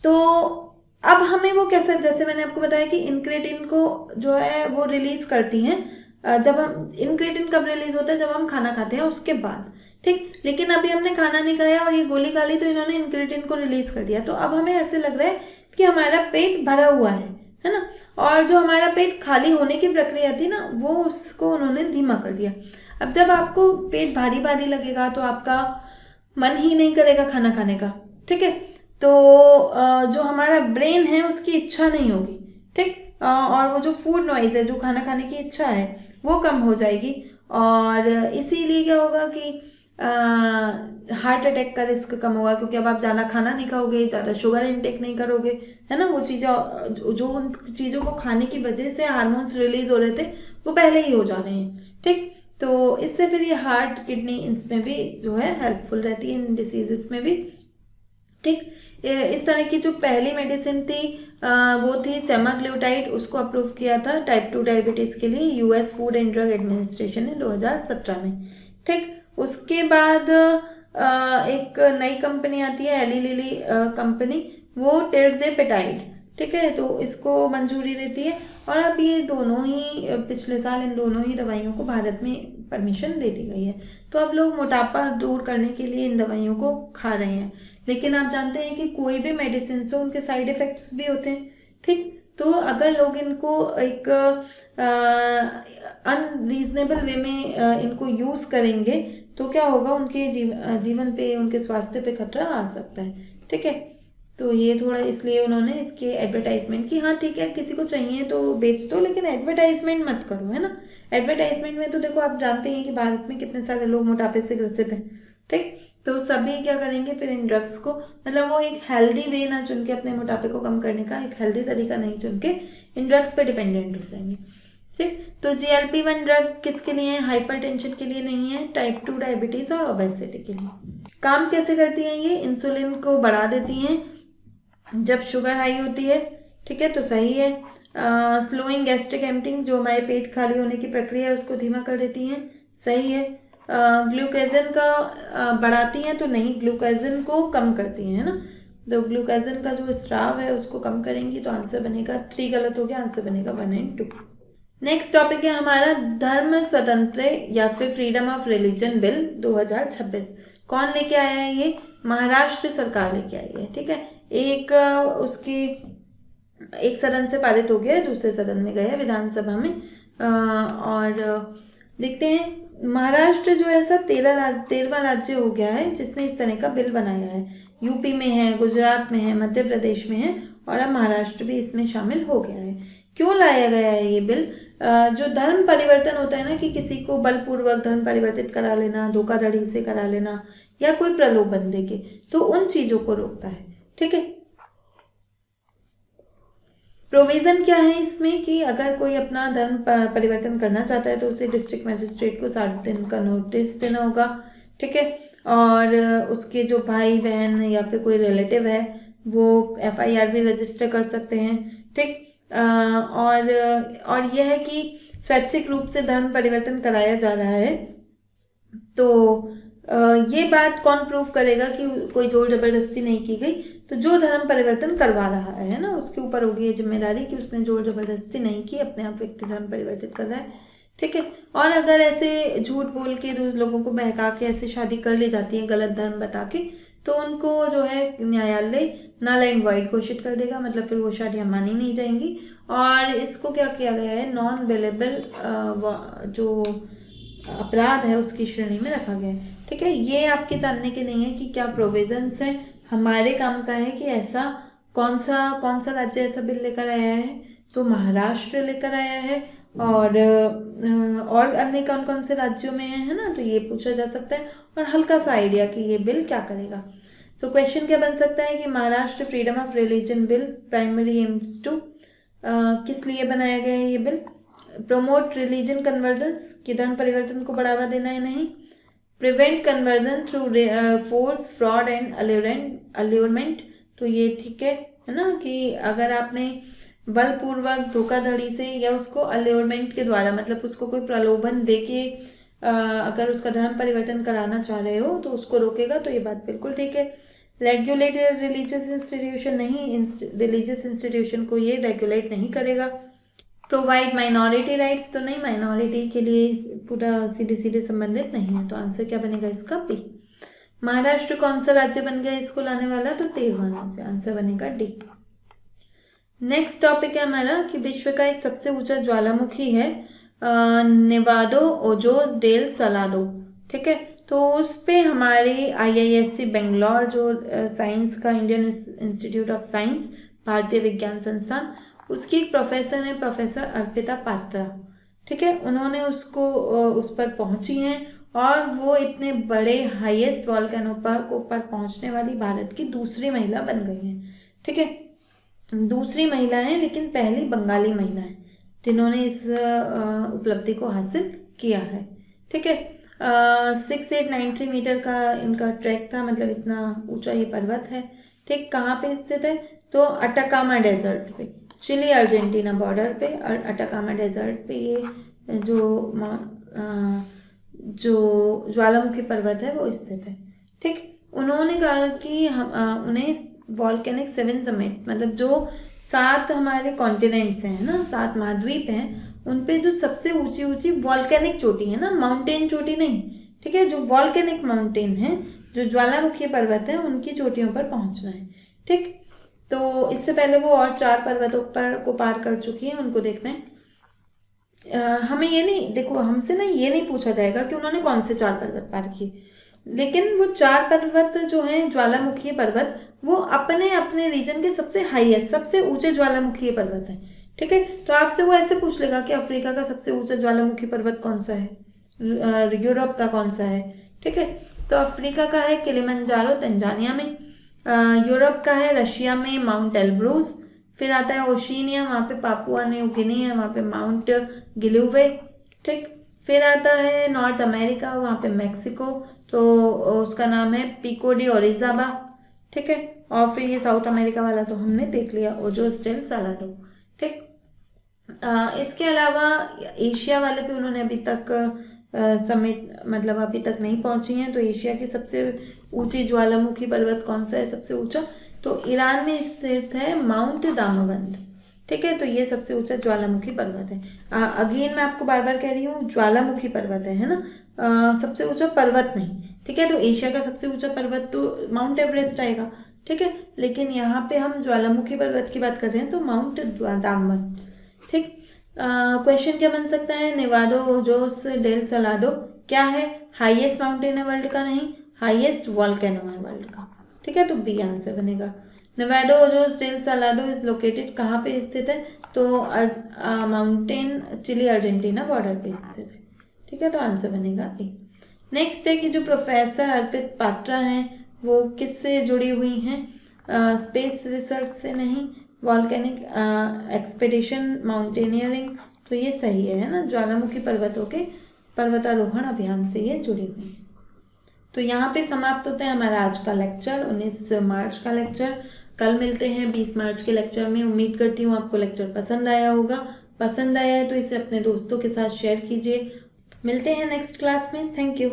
A: तो अब हमें वो कैसे, जैसे मैंने आपको बताया कि इनक्रेटिन को जो है वो रिलीज करती हैं, जब हम, इनक्रेटिन कब रिलीज होता है, जब हम खाना खाते हैं उसके बाद, ठीक। लेकिन अभी हमने खाना नहीं खाया और ये गोली खा ली तो इन्होंने इनक्रेटिन को रिलीज कर दिया। तो अब हमें ऐसे लग रहा है कि हमारा पेट भरा हुआ है ना, और जो हमारा पेट खाली होने की प्रक्रिया थी ना, वो उसको उन्होंने धीमा कर दिया। अब जब आपको पेट भारी भारी लगेगा तो आपका मन ही नहीं करेगा खाना खाने का, ठीक है। तो जो हमारा ब्रेन है उसकी इच्छा नहीं होगी, ठीक, और वो जो फूड नॉइज है, जो खाना खाने की इच्छा है, वो कम हो जाएगी, और इसीलिए क्या होगा कि हार्ट अटैक का रिस्क कम होगा, क्योंकि अब आप ज़्यादा खाना नहीं खाओगे, ज़्यादा शुगर इनटेक नहीं करोगे, है ना। वो चीज़ें जो उन चीज़ों को खाने की वजह से हार्मोन्स रिलीज हो रहे थे वो पहले ही हो जा रहे हैं, ठीक। तो इससे फिर ये हार्ट, किडनी, इसमें भी जो है हेल्पफुल रहती है, इन डिसीजेस में भी, ठीक। इस तरह की जो पहली मेडिसिन थी वो थी सेमाग्लूटाइड, उसको अप्रूव किया था टाइप 2 डायबिटीज़ के लिए US food and drug administration ने 2017 में, ठीक। उसके बाद एक नई कंपनी आती है, एली लिली कंपनी, वो टिर्ज़ेपेटाइड, ठीक है, तो इसको मंजूरी देती है। और अब ये दोनों ही पिछले साल इन दोनों ही दवाइयों को भारत में परमिशन दे दी गई है। तो अब लोग मोटापा दूर करने के लिए इन दवाइयों को खा रहे हैं। लेकिन आप जानते हैं कि कोई भी मेडिसिन से उनके साइड इफ़ेक्ट्स भी होते हैं, ठीक। तो अगर लोग इनको एक अनरीजनेबल वे में इनको यूज़ करेंगे तो क्या होगा, उनके जीवन पे, उनके स्वास्थ्य पे खतरा आ सकता है, ठीक है। तो ये थोड़ा इसलिए उन्होंने इसके एडवर्टाइजमेंट की, हाँ ठीक है, किसी को चाहिए तो बेच दो, लेकिन एडवर्टाइजमेंट मत करो, है ना। एडवर्टाइजमेंट में तो देखो, आप जानते हैं कि भारत में कितने सारे लोग मोटापे से ग्रसित हैं, ठीक। तो सभी क्या करेंगे फिर इन ड्रग्स को, मतलब वो एक हेल्दी वे ना चुन के, अपने मोटापे को कम करने का एक हेल्दी तरीका नहीं चुन के इन ड्रग्स पे डिपेंडेंट हो जाएंगे, ठीक। तो GLP-1 ड्रग किसके लिए है, हाइपरटेंशन के लिए नहीं है, टाइप 2 डायबिटीज़ और ओबेसिटी के लिए। काम कैसे करती हैं ये, इंसुलिन को बढ़ा देती हैं जब शुगर हाई होती है, ठीक है, तो सही है। स्लोइंग गैस्ट्रिक एम्पटिंग, जो हमारे पेट खाली होने की प्रक्रिया है उसको धीमा कर देती हैं, सही है। ग्लूकेजन का बढ़ाती हैं तो नहीं, ग्लूकेजन को कम करती हैं, है ना। तो ग्लूकेजन का जो स्राव है उसको कम करेंगी, तो आंसर बनेगा 3 गलत हो गया, आंसर बनेगा 1 and 2। नेक्स्ट टॉपिक है हमारा धर्म स्वतंत्र या फिर फ्रीडम ऑफ रिलीजन बिल 2026। कौन लेके आया है ये, महाराष्ट्र सरकार लेके आई है, ठीक है। एक उसकी एक सदन से पारित हो गया है, दूसरे सदन में गया विधानसभा में, और देखते हैं महाराष्ट्र जो है ऐसा 13वां राज्य हो गया है जिसने इस तरह का बिल बनाया है। यूपी में है, गुजरात में है, मध्य प्रदेश में है, और अब महाराष्ट्र भी इसमें शामिल हो गया है। क्यों लाया गया है ये बिल, जो धर्म परिवर्तन होता है ना, कि किसी को बलपूर्वक धर्म परिवर्तित करा लेना, धोखाधड़ी से करा लेना या कोई प्रलोभन देके, तो उन चीजों को रोकता है। ठीक है। प्रोविजन क्या है इसमें कि अगर कोई अपना धर्म परिवर्तन करना चाहता है तो उसे डिस्ट्रिक्ट मजिस्ट्रेट को 60 दिन का नोटिस देना होगा। ठीक है। और उसके जो भाई बहन या फिर कोई रिलेटिव है वो FIR भी रजिस्टर कर सकते हैं। ठीक। और यह है कि स्वैच्छिक रूप से धर्म परिवर्तन कराया जा रहा है, तो ये बात कौन प्रूव करेगा कि कोई जोर जबरदस्ती नहीं की गई। तो जो धर्म परिवर्तन करवा रहा है ना, उसके ऊपर होगी ये जिम्मेदारी कि उसने जोर जबरदस्ती नहीं की, अपने आप व्यक्ति धर्म परिवर्तित कर रहा है। ठीक है। और अगर ऐसे झूठ बोल के लोगों को बहका के ऐसे शादी कर ली जाती है गलत धर्म बता के, तो उनको जो है न्यायालय नल एंड वॉइड घोषित कर देगा, मतलब फिर वो शादियाँ मानी नहीं जाएंगी। और इसको क्या किया गया है, नॉन बेलेबल जो अपराध है उसकी श्रेणी में रखा गया है। ठीक है। ये आपके जानने के नहीं है कि क्या प्रोविजंस हैं, हमारे काम का है कि ऐसा कौन सा राज्य ऐसा बिल लेकर आया है। तो महाराष्ट्र लेकर आया है, और अन्य कौन कौन से राज्यों में है ना, तो ये पूछा जा सकता है, और हल्का सा आइडिया कि ये बिल क्या करेगा। तो क्वेश्चन क्या बन सकता है कि Maharashtra freedom of religion bill primary aims to, किस लिए बनाया गया है ये बिल, प्रोमोट रिलीजन कन्वर्जेंस, कि धर्म परिवर्तन को बढ़ावा देना है नहीं, prevent conversion through force fraud and allurement, तो ये ठीक है ना, कि अगर आपने बलपूर्वक धोखाधड़ी से या उसको अल्यूरमेंट के द्वारा, मतलब उसको कोई प्रलोभन देके अगर उसका धर्म परिवर्तन कराना चाह रहे हो तो उसको रोकेगा, तो ये बात बिल्कुल ठीक है। रेगुलेट रिलीजियस इंस्टीट्यूशन, नहीं, रिलीजियस इंस्टीट्यूशन को ये रेगुलेट नहीं करेगा। प्रोवाइड माइनॉरिटी राइट्स, तो नहीं, माइनॉरिटी के लिए पूरा सीधे संबंधित नहीं है, तो आंसर क्या बनेगा इसका बी। महाराष्ट्र कौन सा राज्य बन गया इसको लाने वाला, तो 13वां राज्य, आंसर बनेगा डी। नेक्स्ट टॉपिक है हमारा कि विश्व का एक सबसे ऊंचा ज्वालामुखी है नेवाडो ओजोस डेल सलाडो। ठीक है। तो उस पे हमारे IISc बेंगलोर जो साइंस का, इंडियन इंस्टीट्यूट ऑफ साइंस, भारतीय विज्ञान संस्थान, उसकी एक प्रोफेसर है, प्रोफेसर अर्पिता पात्रा। ठीक है। उन्होंने उसको उस पर पहुंची हैं, और वो इतने बड़े हाईएस्ट वॉल्केनो पर पहुंचने वाली भारत की दूसरी महिला बन गई हैं। ठीक है। दूसरी महिला है, लेकिन पहली बंगाली महिला है जिन्होंने इस उपलब्धि को हासिल किया है। ठीक है। 6893 मीटर का इनका ट्रैक था, मतलब इतना ऊंचा ये पर्वत है। ठीक। कहाँ पे स्थित है, तो अटाकामा डेजर्ट पे, चिली अर्जेंटीना बॉर्डर पे, और अटाकामा डेजर्ट पे ये जो ज्वालामुखी पर्वत है वो स्थित है। ठीक। उन्होंने कहा कि हम उन्हें वॉल्केनिक 7 समिट, मतलब जो 7 हमारे कॉन्टिनेंट्स हैं ना, 7 महाद्वीप हैं, उन पे जो सबसे ऊंची वॉल्केनिक चोटी है ना, माउंटेन चोटी नहीं, ठीक है, जो वॉल्केनिक माउंटेन है, जो ज्वालामुखी पर्वत है, उनकी चोटियों पर पहुंचना है। ठीक। तो इससे पहले वो और 4 पर्वतों को पार कर चुकी है, उनको देखना है। हमें ये नहीं, देखो हमसे ना ये नहीं पूछा जाएगा कि उन्होंने कौन से 4 पर्वत पार किए, लेकिन वो 4 पर्वत जो हैं ज्वालामुखी पर्वत, वो अपने अपने रीजन के सबसे हाईएस्ट, सबसे ऊंचे ज्वालामुखी पर्वत है। ठीक है। तो आपसे वो ऐसे पूछ लेगा कि अफ्रीका का सबसे ऊंचा ज्वालामुखी पर्वत कौन सा है, यूरोप का कौन सा है। ठीक है। तो अफ्रीका का है किलिमंजारो तंजानिया में, यूरोप का है रशिया में माउंट एल्ब्रूज, फिर आता है ओशिनिया, वहाँ पे पापुआ न्यू गिनी है, वहाँ पे माउंट गिलुवे। ठीक। फिर आता है नॉर्थ अमेरिका, वहाँ पे मैक्सिको, तो उसका नाम है पिको डी ओरिजाबा। ठीक है। और फिर ये साउथ अमेरिका वाला तो हमने देख लिया, ओजोस डेल सालाडो। ठीक। इसके अलावा एशिया वाले पे उन्होंने अभी तक समिट, मतलब अभी तक नहीं पहुंची हैं। तो एशिया की सबसे ऊंची ज्वालामुखी पर्वत कौन सा है सबसे ऊंचा, तो ईरान में स्थित है माउंट दामोवंद। ठीक है। तो ये सबसे ऊंचा ज्वालामुखी पर्वत है। अगेन मैं आपको बार बार कह रही हूँ, ज्वालामुखी पर्वत है ना, सबसे ऊंचा पर्वत नहीं। ठीक है। तो एशिया का सबसे ऊंचा पर्वत तो माउंट एवरेस्ट आएगा। ठीक है। लेकिन यहाँ पे हम ज्वालामुखी पर्वत की बात कर रहे हैं, तो माउंट दामोवंद। ठीक। क्वेश्चन क्या बन सकता है, नेवाडो ओजोस डेल सलाडो क्या है, हाईएस्ट माउंटेन है वर्ल्ड का, नहीं, हाईएस्ट वॉल्केनो है वर्ल्ड का। ठीक है। तो बी आंसर बनेगा। Nevado Ojos del Salado is located कहाँ पे स्थित है? तो माउंटेन चिली अर्जेंटीना बॉर्डर पे स्थित है। ठीक है, तो आंसर बनेगा ए। नेक्स्ट है कि जो प्रोफेसर अर्पित पात्रा हैं वो किससे जुड़ी हुई हैं? स्पेस रिसर्च से नहीं, वॉल्केनिक एक्सपेडिशन माउंटेनियरिंग, तो ये सही है ना, ज्वालामुखी पर्वतों के पर्वतारोहण अभियान से ये जुड़ी हुई है। तो यहाँ पे समाप्त होता है हमारा आज का लेक्चर, 19 मार्च का लेक्चर। कल मिलते हैं 20 मार्च के लेक्चर में। उम्मीद करती हूँ आपको लेक्चर पसंद आया होगा। पसंद आया है तो इसे अपने दोस्तों के साथ शेयर कीजिए। मिलते हैं नेक्स्ट क्लास में। Thank you.